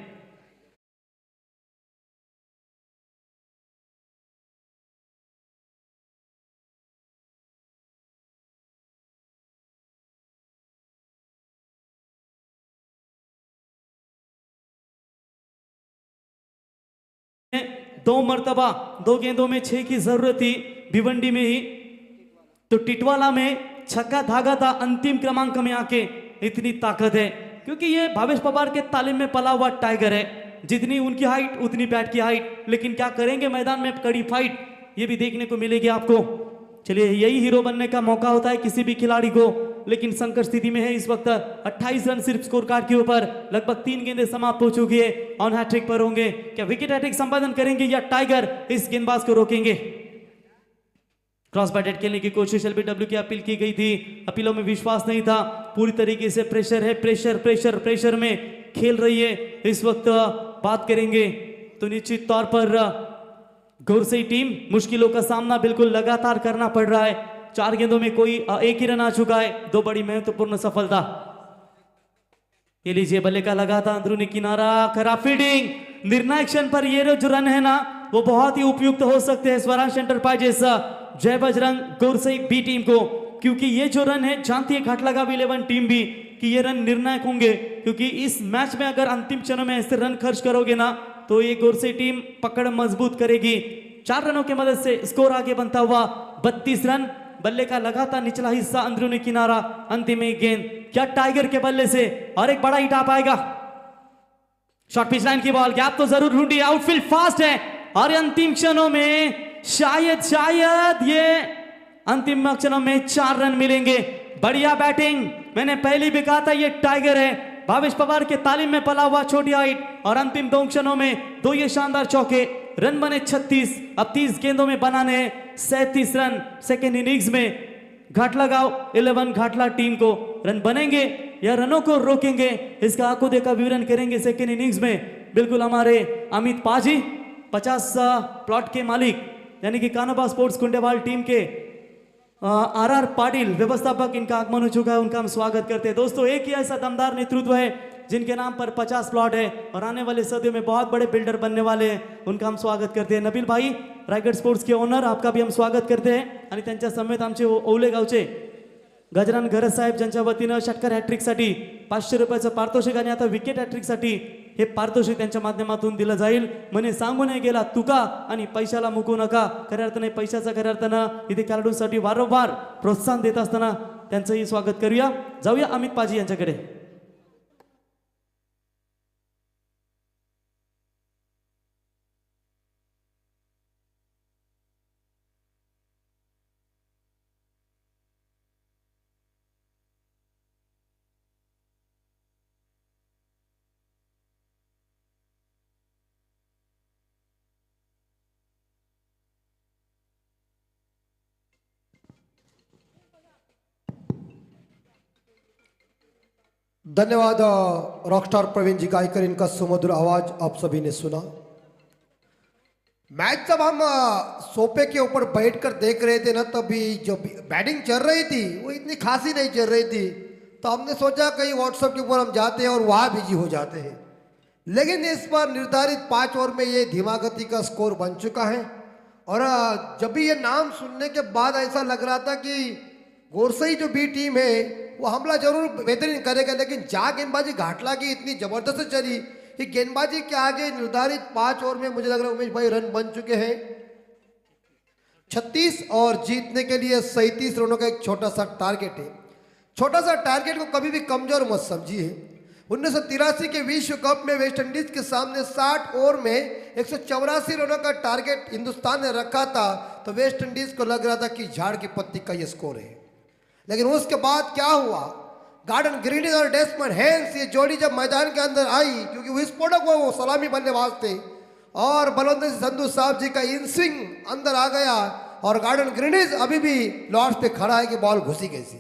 दो मर्तबा 2 गेंदों में 6 की जरूरत थी भिवंडी में ही, तो टिटवाला में छक्का धागा था अंतिम क्रमांक में आके। इतनी ताकत है क्योंकि ये भावेश पवार के तालीम में पला हुआ टाइगर है, जितनी उनकी हाइट उतनी बैट की हाइट, लेकिन क्या करेंगे मैदान में कड़ी फाइट ये भी देखने को मिलेगी आपको। चलिए यही हीरो बनने का मौका होता है किसी भी खिलाड़ी को, लेकिन संकट स्थिति में है इस वक्त। 28 रन सिर्फ स्कोर कार्ड के ऊपर, लगभग 3 गेंदें समाप्त हो चुकी है, ऑन हैट्रिक पर होंगे। क्या विकेट हैट्रिक संपादन करेंगे या टाइगर इस गेंदबाज को रोकेंगे? क्रॉस बैटेड खेलने की कोशिश एलबीडब्ल्यू की अपील की गई थी, अपीलों में विश्वास नहीं था, पूरी तरीके से प्रेशर है, प्रेशर प्रेशर प्रेशर में खेल रही है इस वक्त। बात करेंगे तो निश्चित तौर पर गुरसई टीम मुश्किलों का सामना बिल्कुल लगातार करना पड़ रहा है। 4 गेंदों में कोई 1 ही रन आ चुका है, 2 बड़ी महत्वपूर्ण सफलता। ये लीजिए बल्ले का लगा था अंदरूनी किनारा, खराब फील्डिंग, निर्णायक क्षण पर ये जो रन है ना वो बहुत ही उपयुक्त हो सकते हैं स्वराज एंटरप्राइजेस जय बजरंग गोरसई बी टीम को, क्योंकि ये जो रन है जानती है घाटलगांव 11 टीम भी कि ये रन निर्णायक होंगे, क्योंकि इस मैच में अगर अंतिम क्षणों में ऐसे रन खर्च करोगे ना तो ये गोरसई टीम पकड़ मजबूत करेगी। 4 रनों की मदद से स्कोर आगे बनता हुआ 32 रन। बल्ले का लगातार निचला हिस्सा अंदरूनी किनारा, अंतिम एक गेंद, क्या टाइगर के बल्ले से और एक बड़ा हिट आ पाएगा। शॉर्ट पिच लाइन की बॉल, गैप तो जरूर ढूंढी, आउटफील्ड फास्ट है और अंतिम क्षणों में शायद ये अंतिम क्षणों में 4 रन मिलेंगे। बढ़िया बैटिंग, मैंने पहले भी कहा था ये टाइगर है, भावेश पवार के तालीम में पला हुआ छोटी हाइट, और अंतिम 2 क्षणों में 2 ये शानदार चौके। रन बने 36, अब 30 गेंदों में बनाने 37 रन। सेकेंड इनिंग्स में घाटलगांव 11 घाटला टीम को रन बनेंगे या रनों को रोकेंगे, इसका आंखों देखा विवरण करेंगे सेकेंड इनिंग्स में। बिल्कुल हमारे अमित पाजी 50 प्लॉट के मालिक यानी कि कानोबा स्पोर्ट्स कुंडेवाल टीम के आर पाटिल व्यवस्थापक, इनका आगमन हो चुका है, उनका हम स्वागत करते हैं। दोस्तों एक ही ऐसा दमदार नेतृत्व है जिनके नाम पर 50 प्लॉट है और आने वाले सदियों में बहुत बड़े बिल्डर बनने वाले हैं, उनका हम स्वागत करते हैं। नबील भाई रायगड स्पोर्ट्स के ओनर, आपका भी हम स्वागत करते हैं। आणि त्यांच्या समेत आमचे ओवले गावचे गजानन घरत साहेब, ज्यांच्या वतीनं षटकार हॅट्रिकसाठी 500 रुपयाचं पारितोषिक आणि आता विकेट हॅट्रिकसाठी हे पारितोषिक त्यांच्या माध्यमातून दिलं जाईल। म्हणे सांगू नाही गेला तुका आणि पैशाला मुकू नका, खऱ्या अर्थाने पैशाचा खऱ्या अर्थानं इथे खेळाडूंसाठी वारंवार प्रोत्साहन देत असताना त्यांचंही स्वागत करूया। जाऊया अमित पाजी यांच्याकडे। धन्यवाद रॉकस्टार प्रवीण जी गायकर, इनका सुमधुर आवाज आप सभी ने सुना। मैच जब हम सोफे के ऊपर बैठकर देख रहे थे ना, तभी जो बैटिंग चल रही थी वो इतनी खासी नहीं चल रही थी, तो हमने सोचा कहीं व्हाट्सएप के ऊपर हम जाते हैं और वहाँ बिजी हो जाते हैं। लेकिन इस बार निर्धारित 5 ओवर में ये धीमा गति का स्कोर बन चुका है और जब भी ये नाम सुनने के बाद ऐसा लग रहा था कि गोरसई जो बी टीम है वो हमला जरूर बेहतरीन करेगा, लेकिन जहाँ गेंदबाजी घाटला की इतनी जबरदस्त चली कि गेंदबाजी के आगे निर्धारित 5 ओवर में मुझे लग रहा है उमेश भाई रन बन चुके हैं 36 और जीतने के लिए 37 रनों का एक छोटा सा टारगेट है। छोटा सा टारगेट को कभी भी कमजोर मत समझिए। 1983 के विश्व कप में वेस्ट इंडीज के सामने 60 ओवर में 184 रनों का टारगेट हिंदुस्तान ने रखा था, तो वेस्ट इंडीज को लग रहा था कि झाड़ की पत्ती का ये स्कोर है। लेकिन उसके बाद क्या हुआ, गार्डन ग्रीनिज और डेस्मंड हेंस ये जोड़ी जब मैदान के अंदर आई, क्योंकि विस्फोटक वो सलामी बल्लेबाज थे और बलवंत संधू साहब जी का इन स्विंग अंदर आ गया और गार्डन ग्रीनिज अभी भी लॉर्ड्स पे खड़ा है कि बॉल घुसी कैसी।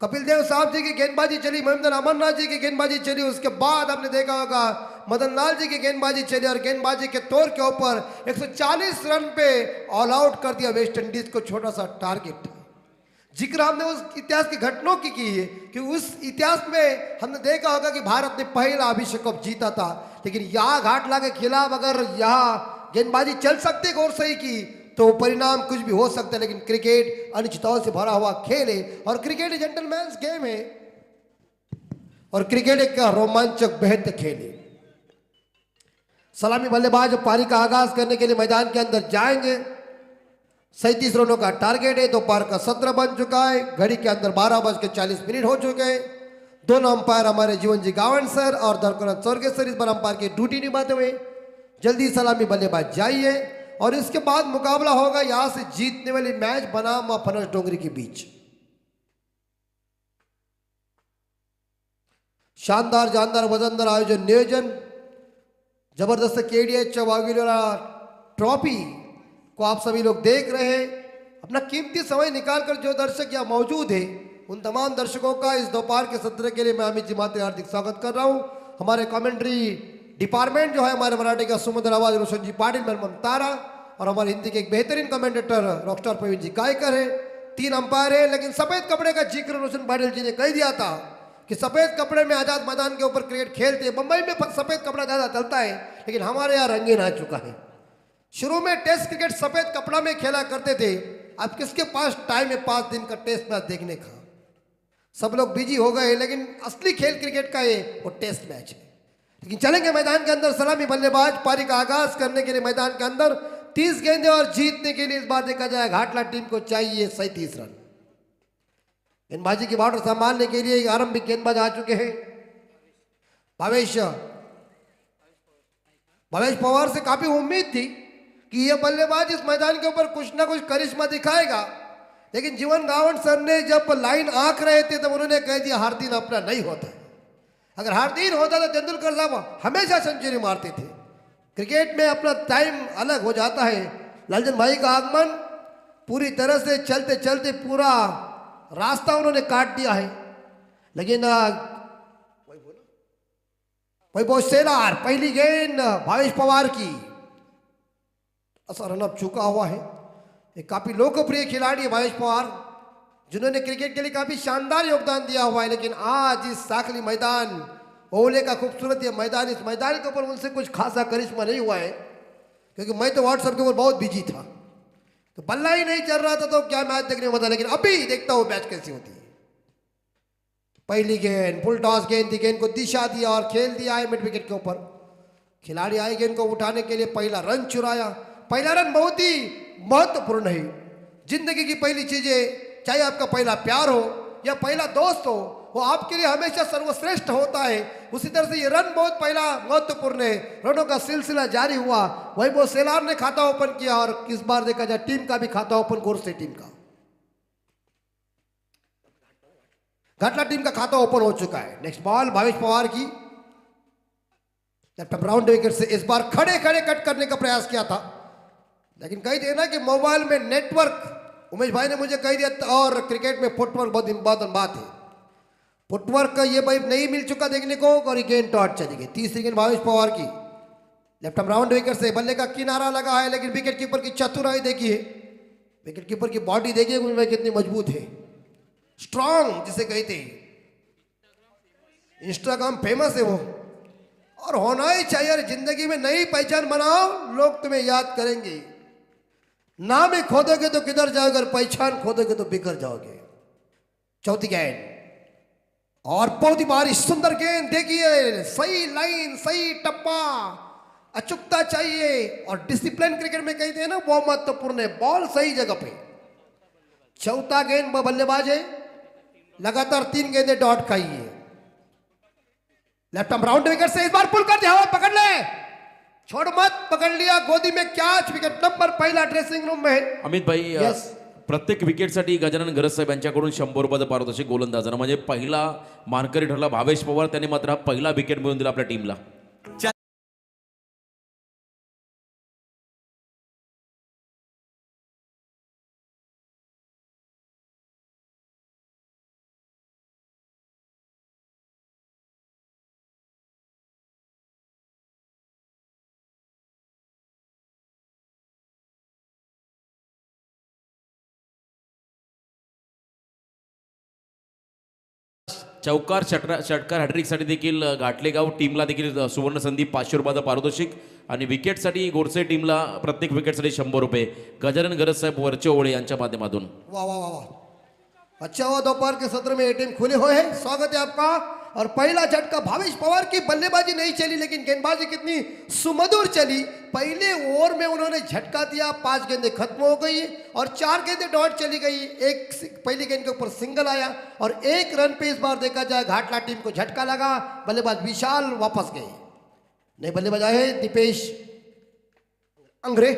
कपिल देव साहब जी की गेंदबाजी चली, महेंद्र अमरनाथ जी की गेंदबाजी चली, उसके बाद आपने देखा होगा मदन लाल जी की गेंदबाजी चली और गेंदबाजी के तौर के ऊपर 140 रन पे ऑल आउट कर दिया वेस्ट इंडीज को। छोटा सा टारगेट था। जिक्र हमने उस इतिहास की घटनाओं की है कि उस इतिहास में हमने देखा होगा कि भारत ने पहला अभिषेक कप जीता था, लेकिन यहाँ घाटला के खिलाफ अगर यहाँ गेंदबाजी चल सकती गोरसई की तो परिणाम कुछ भी हो सकता है। लेकिन क्रिकेट अनिश्चितताओं से भरा हुआ खेल है और क्रिकेट जेंटलमैन्स गेम है और क्रिकेट एक रोमांचक बेहतर खेल है। सलामी बल्लेबाज पारी का आगाज करने के लिए मैदान के अंदर जाएंगे। 37 रनों का टारगेट है। दोपहर का सत्र बन चुका है। घड़ी के अंदर 12:40 हो चुके हैं। दोनों अंपायर हमारे जीवन जी गावन सर और दरकुनाथ स्वर्गीय सर इस बार अंपायर की ड्यूटी निभाते हुए जल्दी सलामी बल्लेबाज जाइए और इसके बाद मुकाबला होगा यहां से जीतने वाली मैच बनाम फनस डोंगरी के बीच। शानदार जानदार वजनदार आयोजन नियोजन जबरदस्त केडीएच वागीवाला ट्रॉफी को आप सभी लोग देख रहे हैं। अपना कीमती समय निकालकर जो दर्शक यहाँ मौजूद है उन तमाम दर्शकों का इस दोपहर के सत्र के लिए मैं अमित जी मात्रे हार्दिक स्वागत कर रहा हूँ। हमारे कमेंट्री डिपार्टमेंट जो है हमारे मराठी का सुमधुर आवाज रोशन जी पाटिल मलमम तारा और हमारे हिंदी के एक बेहतरीन कमेंटेटर रॉकस्टार प्रवीण जी गायकर है। 3 अंपायर है। लेकिन सफेद कपड़े का जिक्र रोशन पाटिल जी ने कह दिया था कि सफेद कपड़े में आजाद मैदान के ऊपर क्रिकेट खेलते हैं। मुंबई में सफेद कपड़ा ज्यादा चलता है लेकिन हमारे यहाँ रंगीन आ चुका है। शुरू में टेस्ट क्रिकेट सफेद कपड़ा में खेला करते थे, अब किसके पास टाइम है 5 दिन का टेस्ट मैच देखने का? सब लोग बिजी हो गए, लेकिन असली खेल क्रिकेट का ये वो टेस्ट मैच है। लेकिन चलेंगे मैदान के अंदर, सलामी बल्लेबाज पारी का आगाज करने के लिए मैदान के अंदर 30 गेंदें, और जीतने के लिए इस बार देखा जाए घाटला टीम को चाहिए 37 रन। गेंदबाजी की बॉर्डर संभालने के लिए आरंभिक गेंदबाज आ चुके हैं। भावेश पवार से काफी उम्मीद थी कि यह बल्लेबाज इस मैदान के ऊपर कुछ ना कुछ करिश्मा दिखाएगा, लेकिन जीवन गावंड सर ने जब लाइन आंक रहे थे तब उन्होंने कह दिया हार्दिन अपना नहीं होता है। अगर हार्दिन होता तो तेंदुलकर साहब हमेशा सेंचुरी मारते थे। क्रिकेट में अपना टाइम अलग हो जाता है। लालचंद भाई का आगमन पूरी तरह से चलते चलते पूरा रास्ता उन्होंने काट दिया है, लेकिन वैभव सेलार पहली गेंद भावेश पवार की, असर रनअप चुका हुआ है। एक काफी लोकप्रिय खिलाड़ी है भावेश पवार, जिन्होंने क्रिकेट के लिए काफी शानदार योगदान दिया हुआ है, लेकिन आज इस साखली मैदान ओले का खूबसूरत ये मैदान, इस मैदान के ऊपर उनसे कुछ खासा करिश्मा नहीं हुआ है, क्योंकि मैं तो व्हाट्सएप के ऊपर बहुत बिजी था, तो बल्ला ही नहीं चल रहा था तो क्या मैच देखने को था। लेकिन अभी देखता हूं मैच कैसी होती है। पहली गेंद फुल टॉस गेंद थी, गेंद को दिशा दिया और खेल दिया है मिड विकेट के ऊपर। खिलाड़ी आए गेंद को उठाने के लिए, पहला रन चुराया। पहला रन बहुत ही महत्वपूर्ण है। जिंदगी की पहली चीजें, चाहे आपका पहला प्यार हो या पहला दोस्त हो, वो आपके लिए हमेशा सर्वश्रेष्ठ होता है। उसी तरह से ये रन बहुत पहला महत्वपूर्ण है। रनों का सिलसिला जारी हुआ। वैभव सेलार ने खाता ओपन किया, और इस बार देखा जाए टीम का भी खाता ओपन, गोरसे टीम का, घाटला टीम का खाता ओपन हो चुका है। नेक्स्ट बॉल भावेश पवार की, लेफ्ट राउंड विकेट से इस बार खड़े खड़े कट करने का प्रयास किया था, लेकिन कही दिया ना कि मोबाइल में नेटवर्क, उमेश भाई ने मुझे कह दिया, और क्रिकेट में फुटवर्क बहुत इंपॉर्टेंट बात है। फुटवर्क का ये भाई नहीं मिल चुका देखने को, और ये गेंद टॉट चली गई। तीसरी गेंद भावेश पवार की, लेफ्ट राउंड विकेट से बल्ले का किनारा लगा है, लेकिन विकेट कीपर की चतुराई देखिए, विकेट कीपर की बॉडी देखिए उमेश भाई कितनी मजबूत है, स्ट्रांग जिसे कहते हैं। इंस्टाग्राम फेमस है वो, और होना ही चाहिए। जिंदगी में नई पहचान बनाओ, लोग तुम्हें याद करेंगे। नाम ही खोदोगे तो किधर जाओगे, और पहचान खोदोगे तो बिखर जाओगे। चौथी गेंद, और बहुत ही भारी सुंदर गेंद देखिए, सही लाइन, सही टप्पा, अचूकता चाहिए, और डिसिप्लिन क्रिकेट में कहते हैं ना, वो महत्वपूर्ण है। बॉल सही जगह पे। चौथा गेंद बल्लेबाज है, लगातार 3 गेंदें डॉट खाई है। लेफ्ट राउंड विकेट से इस बार पुल कर दिया, पकड़ ले, छोड़ मत, पकड़ लिया, गोदी में कैच। विकेट नंबर पहला ड्रेसिंग रूम में है। अमित भाई, प्रत्येक विकेटसाठी गजानन गरज साहेब यांच्याकडून 100 रुपयाचं पारितोषिक गोलंदाजांना, म्हणजे पहिला मानकरी ठरला भावेश पवार, त्याने मात्र हा पहिला विकेट मिळवून दिला आपल्या टीमला. चौकार षटकार हॅट्रिकसाठी देखील घाटलेगाव टीमला देखील सुवर्ण संधी 500 रुपयाचं पारितोषिक, आणि विकेटसाठी गोरसे टीमला प्रत्येक विकेटसाठी 100 रुपये गजानन गरज साहेब वरचे ओळे यांच्या माध्यमातून. वाह वाह वाह, अच्छा हुआ दोपहर के सत्र में एटीएम खुले हुए हैं। स्वागत है आपका। और पहला झटका भावेश पवार की, बल्लेबाजी नहीं चली लेकिन गेंदबाजी कितनी सुमधुर चली। पहले ओवर में उन्होंने झटका दिया, 5 गेंदें खत्म हो गई और 4 गेंदें डॉट चली गई। एक पहली गेंद के ऊपर सिंगल आया और 1 रन पे इस बार देखा जाए घाटला टीम को झटका लगा। बल्लेबाज विशाल वापस गए। नए बल्लेबाज आए दीपेश अंग्रे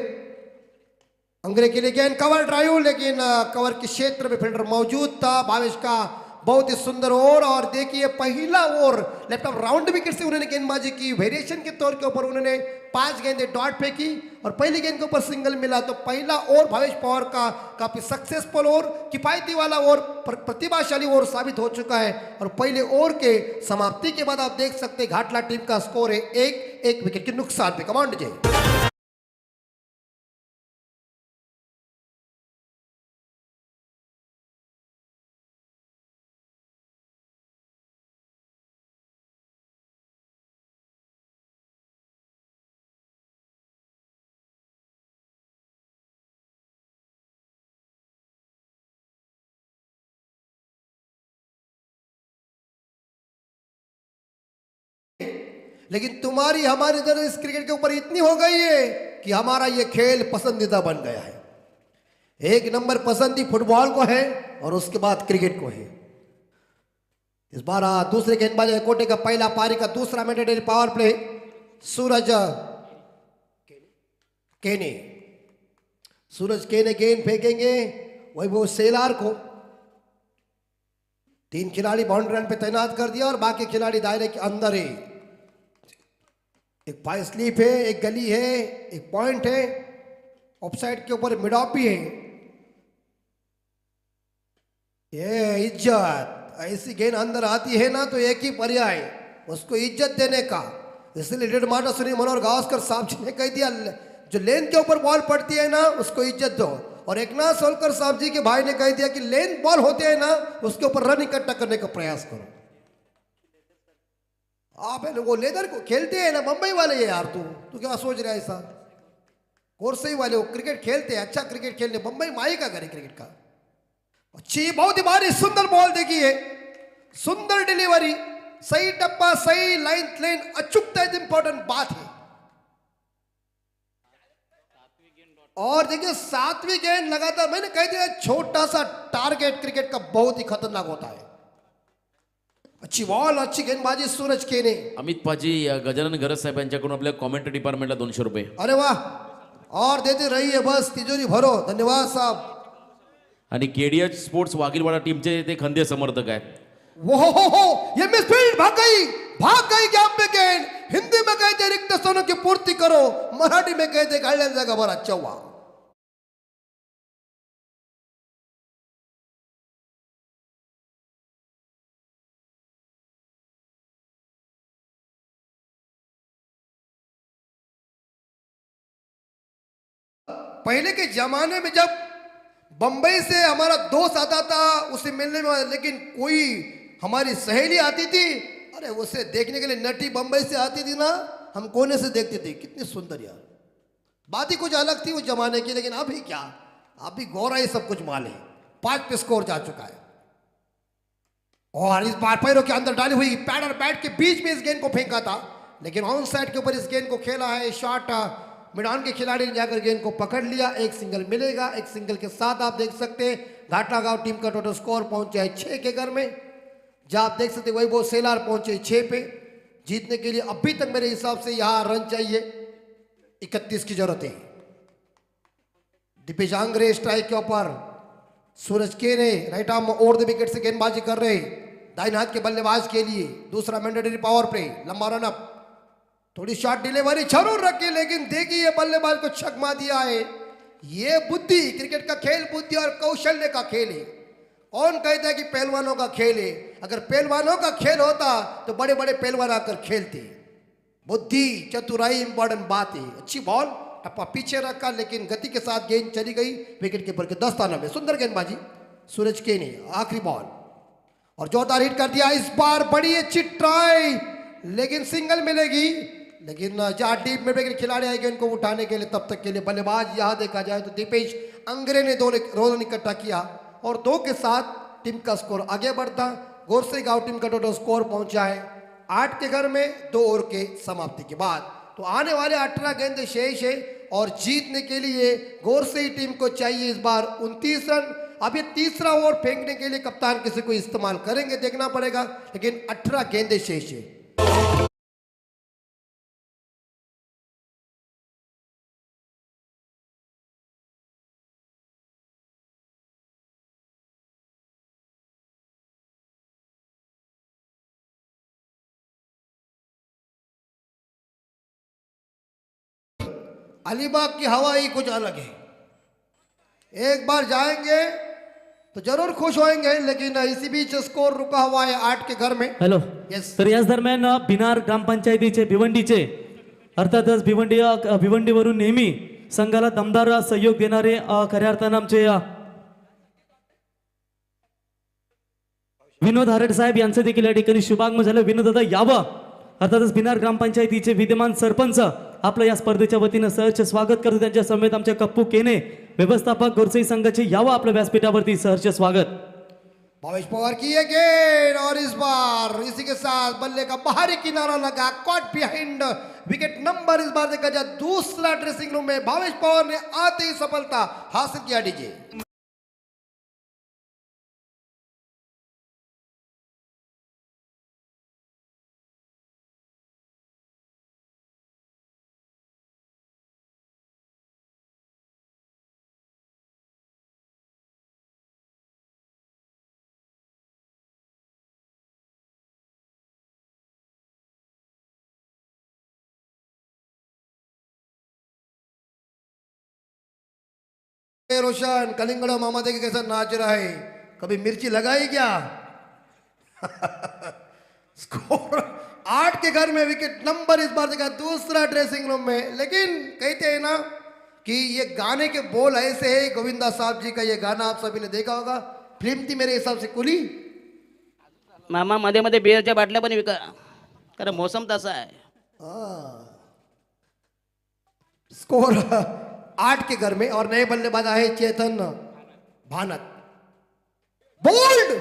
के लिए गेंद कवर ड्राइव, लेकिन कवर के क्षेत्र में फील्डर मौजूद था। भावेश का बहुत ही सुंदर ओवर, और देखिए पहला over left of round wicket से उन्होंने गेंदबाजी की। वेरिएशन के तौर के ऊपर उन्होंने 5 गेंदें डॉट फेंकी और पहली गेंद के ऊपर सिंगल मिला। तो पहला ओवर भावेश पवार का काफी सक्सेसफुल ओवर, किफायती वाला ओवर, प्रतिभाशाली ओवर साबित हो चुका है। और पहले ओवर के समाप्ति के बाद आप देख सकते घाटला टीम का स्कोर है 1 विकेट के नुकसान पे। कमांड जय। लेकिन तुम्हारी हमारी नजर इस क्रिकेट के ऊपर इतनी हो गई है कि हमारा ये खेल पसंदीदा बन गया है। एक नंबर पसंदी फुटबॉल को है और उसके बाद क्रिकेट को है। इस बार दूसरे गेंदबाज कोटे का पहला पारी का दूसरा मैंडेटरी पावर प्ले। सूरज केने गेंद फेंकेंगे वैभव सेलार को। 3 खिलाड़ी बाउंड्री लाइन पे तैनात कर दिया और बाकी खिलाड़ी दायरे के अंदर है। एक पाई स्लीप है, एक गली है, एक पॉइंट है, ऑफसाइड के ऊपर मिड ऑफ भी है। ये इज्जत, ऐसी गेंद अंदर आती है ना तो एक ही पर्याय उसको इज्जत देने का। इसलिए लीडर मास्टर सुनील मनोहर गावस्कर साहब जी ने कह दिया जो लेन के ऊपर बॉल पड़ती है ना उसको इज्जत दो। और एकनाथ सोलकर साहब जी के भाई ने कह दिया कि लेन बॉल होते हैं ना उसके ऊपर रन इकट्ठा करने का प्रयास करो। आप है वो लेदर को खेलते हैं ना मुंबई वाले ये यार, तू क्या सोच रहा है ऐसा? कोरसई वाले वो क्रिकेट खेलते हैं, अच्छा क्रिकेट खेलने। मुंबई माई का घर है क्रिकेट का। अच्छी बहुत ही भारी सुंदर बॉल देखी है, सुंदर डिलीवरी, सही टप्पा, सही लाइन, अचूकता इंपॉर्टेंट बात है। और देखिए 7वीं गेंद लगातार, मैंने कह दिया छोटा सा टारगेट क्रिकेट का बहुत ही खतरनाक होता है। अच्छी बॉल, अच्छी गेंदबाजी सूरज के ने। अमित पाजी गजानन गरज साहेब यांच्याकडून आपल्या कॉमेंट्री डिपार्टमेंटला 200 रुपये. अरे वाह, और देते रहिए, बस तिजोरी भरो। धन्यवाद साहब. आणि केडीएच स्पोर्ट्स वाघिलवाडा टीमचे ते खंदे समर्थक आहेत. वो हो, ये मिसफील्ड भाग गई गैप में गेंद। हिंदी में कहते रिक्त स्थानों की पूर्ति करो, मराठी में कहते गाइडलाइन जगह बड़ा अच्छा हुआ। पहले के जमाने में जब बंबई से हमारा दोस्त आता था उसे मिलने में, लेकिन कोई हमारी सहेली आती थी, अरे उसे देखने के लिए नटी बंबई से आती थी ना, हम कोने से देखते थे, कितनी सुंदर यार। बात ही कुछ अलग थी उस जमाने की। लेकिन अभी क्या, अभी गौरा ये सब कुछ माले। 5 पे स्कोर जा चुका है और इस बार पैरों के अंदर डाली हुई पैड और बैट के बीच में इस गेंद को फेंका था, लेकिन ऑन साइड के ऊपर इस गेंद को खेला है। शॉट मिडान के खिलाड़ी ने जाकर गेंद को पकड़ लिया। एक सिंगल मिलेगा। एक सिंगल के साथ आप देख सकते हैं घाटला गांव टीम का टोटल स्कोर पहुंचा है 6 के घर में, जहां आप देख सकते हैं वैभव सेलार पहुंचे 6 पे। जीतने के लिए अभी तक मेरे हिसाब से यहां रन चाहिए 31 की जरूरत है। दिपेश आंग्रे स्ट्राइक के ऊपर, सूरज के ने right arm over the wicket से गेंदबाजी कर रहे दाहिने हाथ के बल्लेबाज के लिए। दूसरा मैंडेटरी पावर प्ले, लंबा रन अप, थोड़ी शॉट डिलीवरी जरूर रखी, लेकिन देखिए बल्लेबाज को छकमा दिया है। ये बुद्धि, क्रिकेट का खेल बुद्धि और कौशल्य का खेल है। कौन कहता है कि पहलवानों का खेल है? अगर पहलवानों का खेल होता तो बड़े बड़े पहलवान आकर खेलते। बुद्धि, चतुराई इंपॉर्टेंट बात है। अच्छी बॉल, टप्पा पीछे रखा, लेकिन गति के साथ गेंद चली गई विकेट कीपर के दस्ताने में। सुंदर गेंदबाजी सूरज के ने। आखिरी बॉल और जोरदार हिट कर दिया। इस बार बड़ी अच्छी ट्राई, लेकिन सिंगल मिलेगी। लेकिन जहां डीप में विकेट खिलाड़ी आएंगे उनको उठाने के लिए, तब तक के लिए बल्लेबाज यहां देखा जाए तो दीपेश अंग्रे ने 2 रन इकट्ठा किया और 2 के साथ टीम का स्कोर आगे बढ़ता। गोरसे गांव टीम का टोटल स्कोर पहुंचा है 8 के घर में 2 ओवर के समाप्ति के बाद। तो आने वाले 18 गेंद शेष है और जीतने के लिए गोरसे टीम को चाहिए इस बार 29 रन। अब ये तीसरा ओवर फेंकने के लिए कप्तान किसी को इस्तेमाल करेंगे, देखना पड़ेगा, लेकिन 18 गेंदे शेष है। अलीबाग की हवा ही कुछ अलग है। एक बार जाएंगे तो जरूर खुश होंगे, लेकिन इसी बीच स्कोर रुका हुआ है 8 के घर में। हॅलो, येस, तर याच दरम्यान बिनार ग्रामपंचायतीचे भिवंडीचे, अर्थातच भिवंडीवरून नेहमी संघाला दमदार सहयोग देणारे खऱ्या अर्थानं आमचे विनोद हारड साहेब यांचं देखील या ठिकाणी शुभागमन झालं. विनोद दादा यावं. अर्थातच बिनार ग्रामपंचायतीचे विद्यमान सरपंच आपलं या स्पर्धेच्या वतीनं सहर्ष स्वागत करतो. त्यांच्या समेत आमचे कप्पू केने व्यवस्थापक गोरसई संघाचे यावं आपल्या व्यासपीठावरती सहर्ष स्वागत. भावेश पवार की ये गेंद और इस बार इसी के साथ बल्ले का बाहरी किनारा लगा, कॉट बिहाइंड, विकेट नंबर इस बार देखा जाए दूसरा ड्रेसिंग रूम में भावेश पवार ने आते ही सफलता हासिल किया। डीजे रोशन कलिंगड़ मामा देखे कैसा नाच रहा है, कभी मिर्ची लगाई क्या? स्कोर 8 के घर में, विकेट नंबर इस बार देखा दूसरा ड्रेसिंग रूम में। लेकिन कहते हैं ना कि ये गाने के बोल ऐसे है, गोविंदा साहब जी का ये गाना आप सभी ने देखा होगा, फिल्म थी मेरे हिसाब से कुली। मामा मध्ये मध्ये बिअरच्या बाटल्या पण विका, कारण मोसम तसा आहे. स्कोर 8 के घर में और नए बल्लेबाज आए चेतन भानत। बोल्ड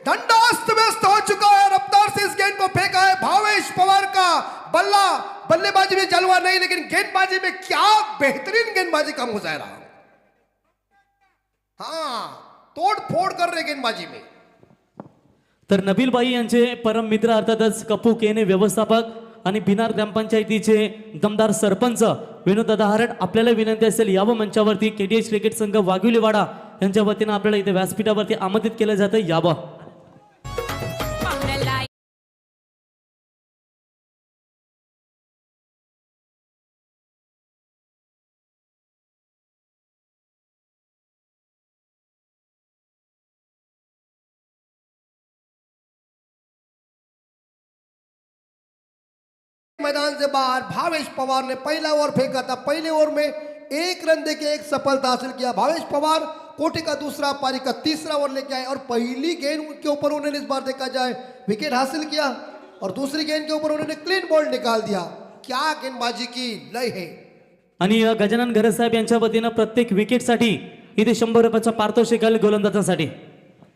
डंडा अस्त व्यस्त हो चुका है, रफ्तार से इस गेंद को फेंका है भावेश पवार का बल्ला। बल्लेबाजी में जलवा नहीं, लेकिन गेंदबाजी में क्या बेहतरीन गेंदबाजी का मुजाहरा। हाँ, तोड़ फोड़ कर रहे गेंदबाजी में। तर नबीलबाई यांचे परम मित्र अर्थातच कप्पू केने व्यवस्थापक आणि भिनार ग्रामपंचायतीचे दमदार सरपंच विनोद दादा हरट, आपल्याला विनंती असेल यावं मंचावरती. केडीएच क्रिकेट संघ वाघिवलीवाडा यांच्या वतीनं आपल्याला इथे व्यासपीठावरती आमंत्रित केलं जातं, यावं. मैदान से बाहर भावेश पवार ने पहला ओवर फेंका था, पहले ओवर में 1 रन देके एक सफलता हासिल किया। भावेश पवार कोटे का दूसरा, पारी का तीसरा ओवर लेके आए और पहली गेंद के ऊपर उन्होंने इस बार देखा जाए विकेट हासिल किया और दूसरी गेंद के ऊपर उन्होंने क्लीन बॉल निकाल दिया। क्या गेंदबाजी की लय है। आणि गजानन घरत साहेब यांच्या वतीनं प्रत्येक विकेटसाठी इथे 100 रुपयाचा पारितोषिक आहे गोलंदाजांसाठी.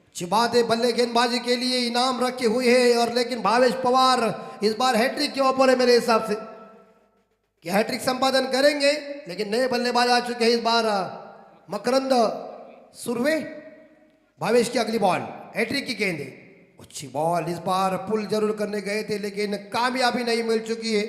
अच्छी बात है, बल्ले गेंदबाजी के लिए इनाम रखे हुए हैं। और लेकिन भावेश पवार इस बार हैट्रिक के ऊपर है मेरे हिसाब से कि हैट्रिक संपादन करेंगे। लेकिन नए बल्लेबाज आ चुके हैं इस बार, मकरंद सुरवे। भावेश की अगली बॉल हैट्रिक की गेंद है, अच्छी बॉल। इस बार पुल जरूर करने गए थे लेकिन कामयाबी नहीं मिल चुकी है।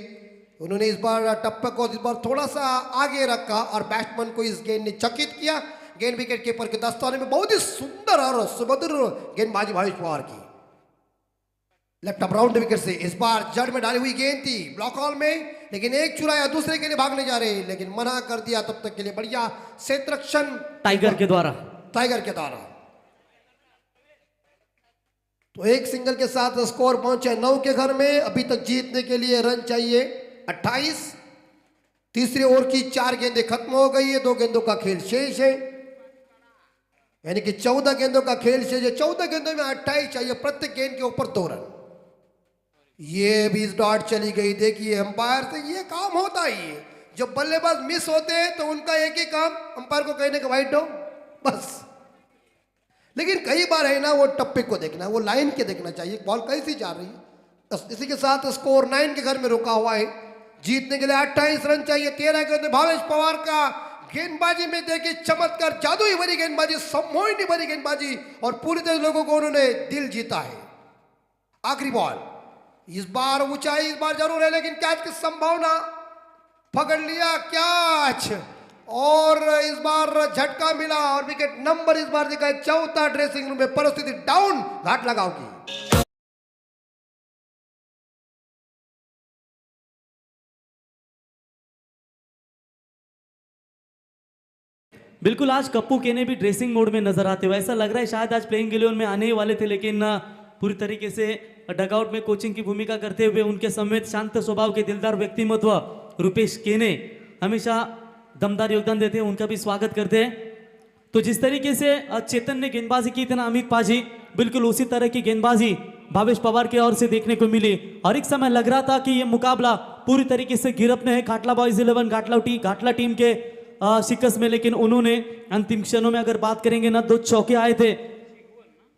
उन्होंने इस बार टप्पे को इस बार थोड़ा सा आगे रखा और बैट्समैन को इस गेंद ने चकित किया। गेंद विकेट कीपर के दस्ताने में बहुत ही सुंदर और सुमधुर गेंदबाजी भावेश पवार की। लेफ्ट अप राउंड विकेट से इस बार जड़ में डाली हुई गेंद थी ब्लॉक हॉल में, लेकिन एक चुराया, दूसरे के लिए भागने जा रहे लेकिन मना कर दिया। तब तक के लिए बढ़िया क्षेत्ररक्षण टाइगर के द्वारा। तो एक सिंगल के साथ स्कोर पहुंचे 9 के घर में। अभी तक जीतने के लिए रन चाहिए 28। तीसरे ओवर की 4 गेंदें खत्म हो गई है, 2 गेंदों का खेल शेष है, यानी कि 14 गेंदों का खेल शेष है। 14 गेंदों में 28 चाहिए, प्रत्येक गेंद के ऊपर 2 रन। ये भी इस डॉट चली गई। देखिए अंपायर से ये काम होता ही है, जब बल्लेबाज मिस होते हैं तो उनका एक ही काम अंपायर को कहने का वाइड दो बस। लेकिन कई बार है ना, वो टप्पे को देखना, वो लाइन के देखना चाहिए बॉल कैसी जा रही है। इसी के साथ स्कोर 9 के घर में रुका हुआ है। जीतने के लिए 28 रन चाहिए। 13 गेंद भावेश पवार का गेंदबाजी में देखिए चमत्कार, जादुई भरी गेंदबाजी, सम्मोहिनी भरी गेंदबाजी और पूरी तरह लोगों को उन्होंने दिल जीता है। आखिरी बॉल, इस बार ऊंचाई इस बार जरूर है लेकिन कैच की संभावना, पकड़ लिया कैच और इस बार झटका मिला और विकेट नंबर इस बार देखा है 4था ड्रेसिंग रूम में। परिस्थिति डाउन, घाट लगाओगी। बिल्कुल आज कप्पू केने भी ड्रेसिंग मोड में नजर आते हुए, ऐसा लग रहा है शायद आज प्लेइंग 11 में आने ही वाले थे, लेकिन पूरी तरीके से डगआउट में कोचिंग की भूमिका करते हुए उनके समेत शांत स्वभाव के दिलदार व्यक्तिमत्व रुपेश केने हमेशा दमदार योगदान देते हैं, उनका भी स्वागत करते हैं। तो जिस तरीके से चेतन ने गेंदबाजी की थी ना अमित पाजी, बिल्कुल उसी तरह की गेंदबाजी भावेश पवार की ओर से देखने को मिली और एक समय लग रहा था कि ये मुकाबला पूरी तरीके से गिरफ्त है घाटला बॉयज 11 घाटला टीम के शिकस्त में, लेकिन उन्होंने अंतिम क्षणों में अगर बात करेंगे ना 2 चौके आए थे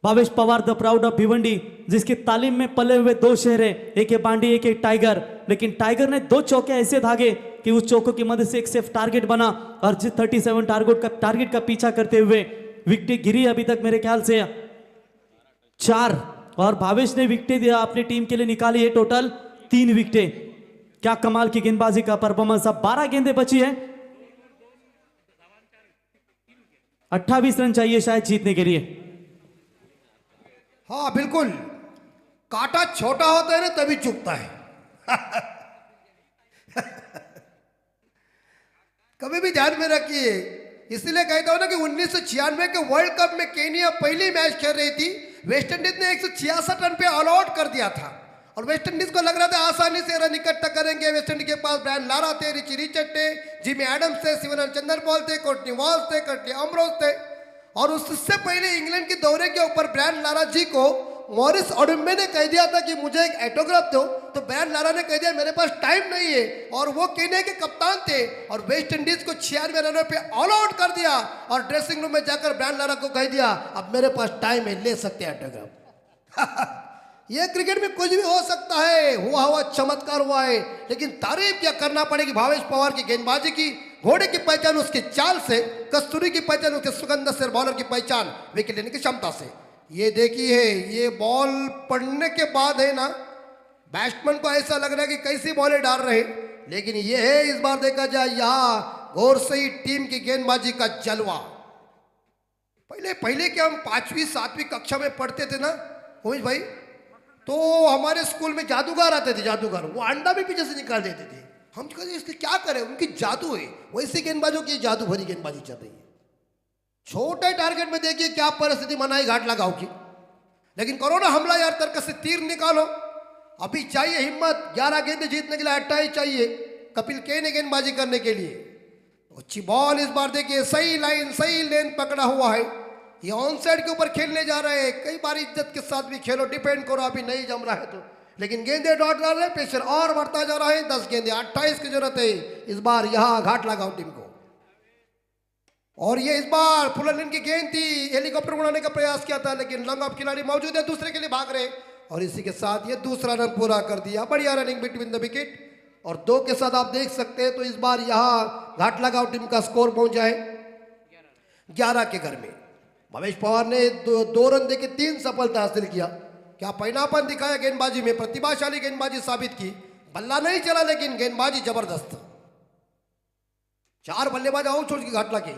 Bhavesh Pawar the proud of Bhiwandi, जिसकी तालीम में पले हुए दो शहर है, एक है बांडी एक है टाइगर, लेकिन टाइगर ने 2 चौके ऐसे भागे कि उस चौकों की मदद से एक सेफ टारगेट बना और 37 टारगेट का पीछा करते हुए विकेट गिरी अभी तक मेरे ख्याल से 4, और भावेश ने विकेट अपनी टीम के लिए निकाली है टोटल 3 विकेटें। क्या कमाल की गेंदबाजी का परफॉर्मेंस। अब 12 गेंदें बची है, 28 रन चाहिए शायद जीतने के लिए। हाँ बिल्कुल, कांटा छोटा होता है ना तभी चुभता है। कभी भी ध्यान में रखिए, इसलिए कहता हूं ना कि 1996 के वर्ल्ड कप में केनिया पहली मैच खेल रही थी, वेस्ट इंडीज ने 166 रन पे ऑल आउट कर दिया था और वेस्ट इंडीज को लग रहा था आसानी से रन इकट्ठा करेंगे। वेस्ट इंडीज के पास ब्रायन लारा थे, रिची रिचर्ड थे, जिमी एडम्स थे, शिवनन चंद्रपॉल थे, कोर्टनी वॉल्स थे, कर्टनी अमरोज थे, और उससे पहले इंग्लैंड के दौरे के ऊपर ब्रायन लारा जी को मॉरिस ओडुम्बे ने कह दिया था कि मुझे एक ऑटोग्राफ दो, तो ब्रायन लारा ने कह दिया मेरे पास टाइम नहीं है, और वो केन्या के कप्तान थे और वेस्ट इंडीज को 96 रनों पे ऑल आउट कर दिया और ड्रेसिंग रूम में जाकर ब्रायन लारा को कह दिया अब मेरे पास टाइम है, ले सकते हैं ऑटोग्राफ। ये क्रिकेट में कुछ भी हो सकता है, हुआ चमत्कार हुआ है, लेकिन तारीफ क्या करना पड़ेगी भावेश पवार की गेंदबाजी की। घोड़े की पहचान उसके चाल से, कस्तूरी की पहचान उसके सुगंध से, बॉलर की पहचान विकेट लेने की क्षमता से। ये देखिए, ये बॉल पड़ने के बाद है ना, बैट्समैन को ऐसा लग रहा है कि कैसी बॉलें डाल रहे हैं, लेकिन ये है इस बार देखा जाए यहाँ गौर से ही टीम की गेंदबाजी का जलवा। पहले क्या हम 5वीं 7वीं कक्षा में पढ़ते थे ना उमेश भाई, तो हमारे स्कूल में जादूगर आते थे, जादूगर, वो अंडा भी पीछे से निकाल देते थे। हम कहते इसके क्या करें, उनकी जादू है, वैसे गेंदबाजों की जादू भरी गेंदबाजी चल रही है। छोटे टारगेट में देखिए क्या परिस्थिति बनाई घाट लगाओ की, लेकिन करो ना हमला यार, तर्क से तीर निकालो। अभी चाहिए हिम्मत, 11 गेंदें जीतने के लिए 28 चाहिए कपिल के ने गेंदबाजी करने के लिए। अच्छी बॉल इस बार देखिए, सही लाइन सही लेन पकड़ा हुआ है, ये ऑन साइड के ऊपर खेलने जा रहे हैं। कई बार इज्जत के साथ भी खेलो, डिपेंड करो, अभी नहीं जम रहा है तो, लेकिन गेंदे डॉट डाल रहे, प्रेशर और बढ़ता जा रहा है। 10 गेंदे 28 की जरूरत है इस बार, यहां घाट लगाओ टीम को। और ये इस बार फुलरलिन की गेंद थी, हेलीकॉप्टर उड़ाने का प्रयास किया था, लेकिन लंग ऑफ खिलाड़ी मौजूद है, दूसरे के लिए भाग रहे, और इसी के साथ ये दूसरा रन पूरा कर दिया। बढ़िया रनिंग बिटवीन द विकेट, और 2 के साथ आप देख सकते हैं तो इस बार यहां घाट लगाओ टीम का स्कोर पहुंचा है 11 के घर में। भावेश पवार ने 2 रन देके 3 सफलता हासिल किया। क्या पैनापन दिखाया गेंदबाजी में, प्रतिभाशाली गेंदबाजी साबित की। बल्ला नहीं चला लेकिन गेंदबाजी जबरदस्त। 4 बल्लेबाज आउट छोड़ के घाट लगे,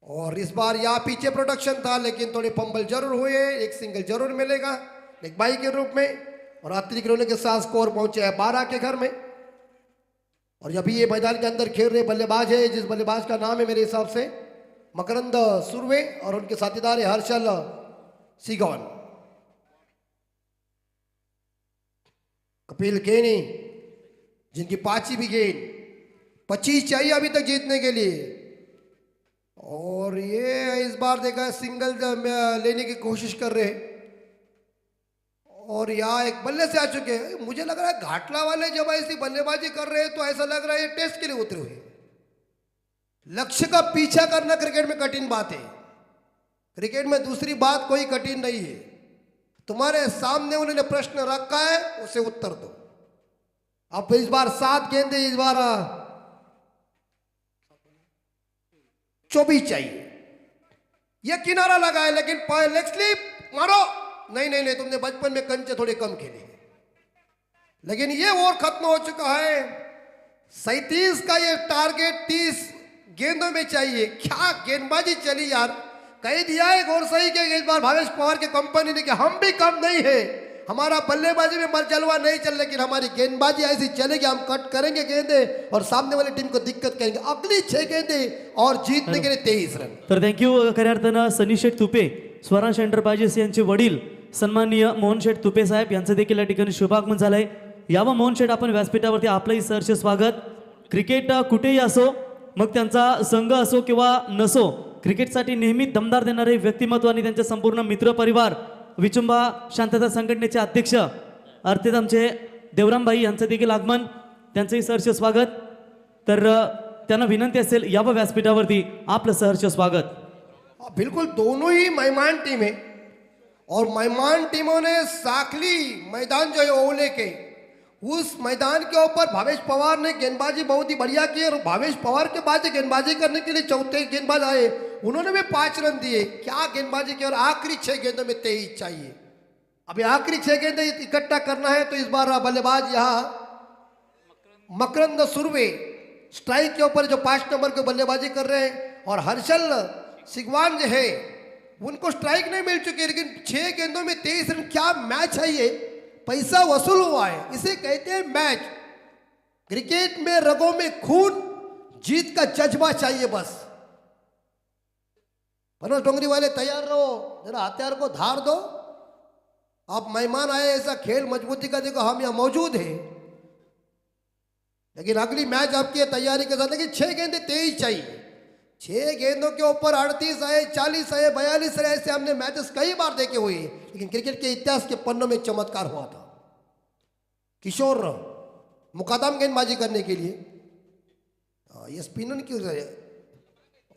और इस बार यहाँ पीछे प्रोडक्शन था, लेकिन थोड़े फंबल जरूर हुए, एक सिंगल जरूर मिलेगा एक बाई के रूप में, और अतिरिक्त रनों के साथ स्कोर पहुंचे है 12 के घर में। और अभी ये मैदान के अंदर खेल रहे बल्लेबाज है, जिस बल्लेबाज का नाम है मेरे हिसाब से मकरंद सुरवे, और उनके साथीदार है हर्षल सीगौन। कपिल केनी, जिनकी 5वीं भी गेंद, 25 चाहिए अभी तक जीतने के लिए, और ये इस बार देखा सिंगल लेने की कोशिश कर रहे हैं, और यहाँ एक बल्ले से आ चुके हैं। मुझे लग रहा है घाटला वाले जब ऐसी बल्लेबाजी कर रहे हैं तो ऐसा लग रहा है ये टेस्ट के लिए उतरे हुए। लक्ष्य का पीछा करना क्रिकेट में कठिन बात है, क्रिकेट में दूसरी बात कोई कठिन नहीं है। तुम्हारे सामने उन्होंने प्रश्न रखा है, उसे उत्तर दो। अब इस बार 7 गेंदे, इस बार 24 चाहिए। यह किनारा लगा है, लेकिन लेग स्लिप मारो, नहीं, तुमने बचपन में कंचे थोड़े कम खेले, लेकिन ये ओवर खत्म हो चुका है। 37 का ये टारगेट 30 गेंदों में चाहिए। क्या गेंदबाजी चली यार, कह दिया है गौर सही के इस बार भावेश पवार की कंपनी ने कि हम भी कम नहीं है, हमारा बल्लेबाजी में जलवा नहीं चल, लेकिन हमारी गेंदबाजी ऐसी चलेगी, हम कट करेंगे गेंदे और सामने वाली टीम को दिक्कत करेंगे। अगली 6 गेंदे और जीतने के लिए 23 रन। तर थँक्यू खऱ्या अर्थानं सनी शेठ तुपे, स्वरांश एंटरप्राइजेस यांचे वडील सन्माननीय मोहन शेठ तुपे साहेब यांचं देखील या ठिकाणी शुभागमन झालंय। यावं मोहन शेठ आपण व्यासपीठावरती आपलंही सहर्ष स्वागत। क्रिकेट कुठेही असो, मग त्यांचा संघ असो किंवा नसो, क्रिकेटसाठी नेहमी दमदार देणारे व्यक्तिमत्व आणि त्यांचे संपूर्ण मित्रपरिवार, विचुंबा शांतता संघटनेचे अध्यक्ष अर्थात आमचे देवरामभाई यांचं देखील आगमन, त्यांचंही सहर्ष स्वागत। तर त्यांना विनंती असेल यावं व्यासपीठावरती, आपलं सहर्ष स्वागत। बिल्कुल दोनों ही मेहमान टीम है और मेहमान टीमों ने साखली मैदान जो है ओले के उस मैदान के ऊपर भावेश पवार ने गेंदबाजी बहुत ही बढ़िया की और भावेश पवार के बाद गेंदबाजी करने के लिए चौथे गेंदबाज आए, उन्होंने भी 5 रन दिए। क्या गेंदबाजी की और आखिरी 6 गेंदों में 23 चाहिए। अभी आखिरी 6 गेंदें इकट्ठा करना है तो इस बार बल्लेबाज यहाँ मकरंद सुरवे स्ट्राइक के ऊपर जो 5 नंबर के बल्लेबाजी कर रहे हैं और हर्षल सिगवान जो है उनको स्ट्राइक नहीं मिल चुकी, लेकिन 6 गेंदों में 23 रन। क्या मैच है ये, पैसा वसूल हुआ है, इसे कहते हैं मैच। क्रिकेट में रगों में खून, जीत का जज्बा चाहिए बस। मनोज डोंगरी वाले तैयार रहो, जरा हथियार को धार दो। आप मेहमान आए, ऐसा खेल मजबूती का देखो, हम यहां मौजूद हैं। लेकिन अगली मैच आपकी है तैयारी के साथ, लेकिन 6 गेंदे 23 चाहिए। 6 गेंदों के ऊपर 38 आए, 40 आए, 42 आए, ऐसे हमने मैचेस कई बार देखे हुए हैं, लेकिन क्रिकेट के इतिहास के पन्नों में चमत्कार हुआ था। किशोर मुकादम गेंदबाजी करने के लिए ये स्पिनर क्यों है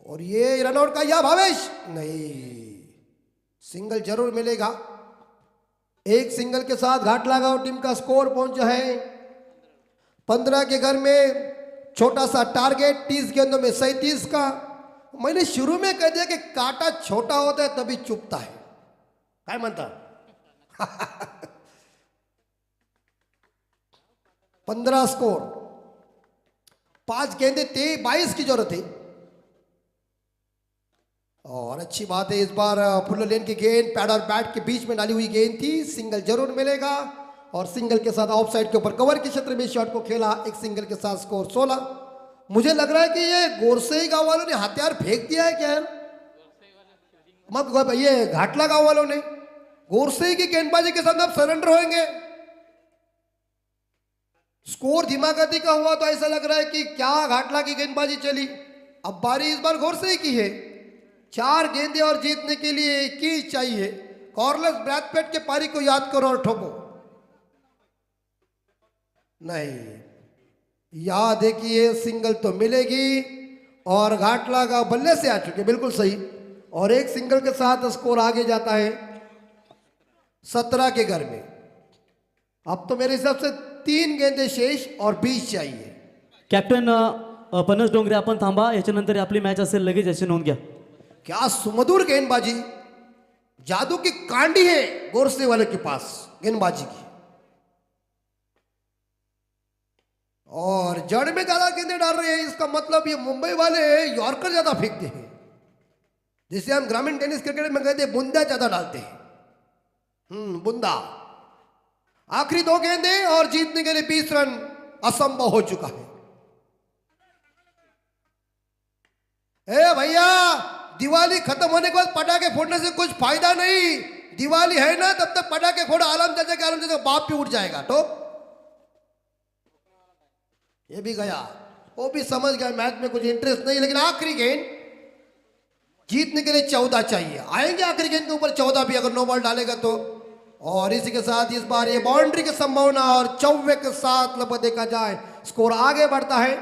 और ये रनआउट का या भावेश नहीं, सिंगल जरूर मिलेगा। एक सिंगल के साथ घाट लगाओ टीम का स्कोर पहुंचा है 15 के घर में। छोटा सा टारगेट 30 गेंदों में 37 का। मैंने शुरू में कह दिया कि कांटा छोटा होता है तभी चुपता है, काय म्हणता 15 स्कोर, 5 गेंदे 22 की जरूरत है। और अच्छी बात है, इस बार फुल लेन की गेंद पैड और बैट के बीच में डाली हुई गेंद थी, सिंगल जरूर मिलेगा। और सिंगल के साथ ऑफ साइड के ऊपर कवर के क्षेत्र में शॉट को खेला, एक सिंगल के साथ स्कोर 16। मुझे लग रहा है कि ये गोरसई गांव वालों ने हथियार फेंक दिया है क्या, मत ये घाटला गांव वालों ने गोरसई की गेंदबाजी के साथ अब सरेंडर होंगे। स्कोर धीमागति का हुआ तो ऐसा लग रहा है कि क्या घाटला की गेंदबाजी चली। अब बारी इस बार गोरसई की है। 4 गेंदे और जीतने के लिए 21 चाहिए। कॉर्नलेस ब्रैथपेट के पारी को याद करो और ठोको। नहीं, याद है कि ये सिंगल तो मिलेगी और घाटला का बल्ले से आ चुके, बिल्कुल सही। और एक सिंगल के साथ स्कोर आगे जाता है 17 के घर में। अब तो मेरे हिसाब से 3 गेंदे शेष और 20 चाहिए। कॅप्टन पनस डोंगरे आपण थांबा, याच्यानंतर आपली मॅच असेल, लगेच याची नोंद घ्या। क्या सुमधुर गेंदबाजी, जादू की कांडी है गोरसे वाले के पास गेंदबाजी की। और जड़ में ज्यादा गेंदे डाल रहे हैं, इसका मतलब ये मुंबई वाले यॉर्कर ज्यादा फेंकते हैं, जिसे हम ग्रामीण टेनिस क्रिकेट में कहते हैं बुंदा ज्यादा डालते हैं। बुंदा। आखिरी 2 गेंदे और जीतने के लिए 20 रन असंभव हो चुका है। ए भैया, दिवाली खत्म होने के बाद पटाखे फोड़ने से कुछ फायदा नहीं। दिवाली है ना, तब तक पटाखे फोड़ो, आलम चाचा के आलम चाचा बाप भी उठ जाएगा। तो ये भी गया, वो भी समझ गया मैच में कुछ इंटरेस्ट नहीं। लेकिन आखिरी गेंद जीतने के लिए 14 चाहिए। आएंगे आखिरी गेंद के ऊपर 14 भी, अगर नो बॉल डालेगा तो। और इसी के साथ इस बार ये बाउंड्री की संभावना और 24 के साथ लगभग देखा जाए स्कोर आगे बढ़ता है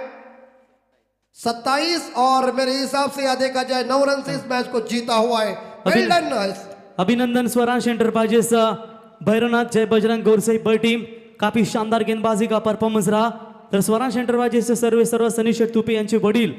27। और मेरे हिसाब से यह देखा जाए 9 रन से इस मैच को जीता हुआ है। Well done. अभिनंदन स्वरांश एंटरप्राइजेस भैरवनाथ जय बजरंग गोरसई ब टीम, काफी शानदार गेंदबाजी का परफॉर्मन्स रहा। तर स्वरांश एंटरप्राइजेसचे सर्व सनी शेठ तुपे यांचे वडील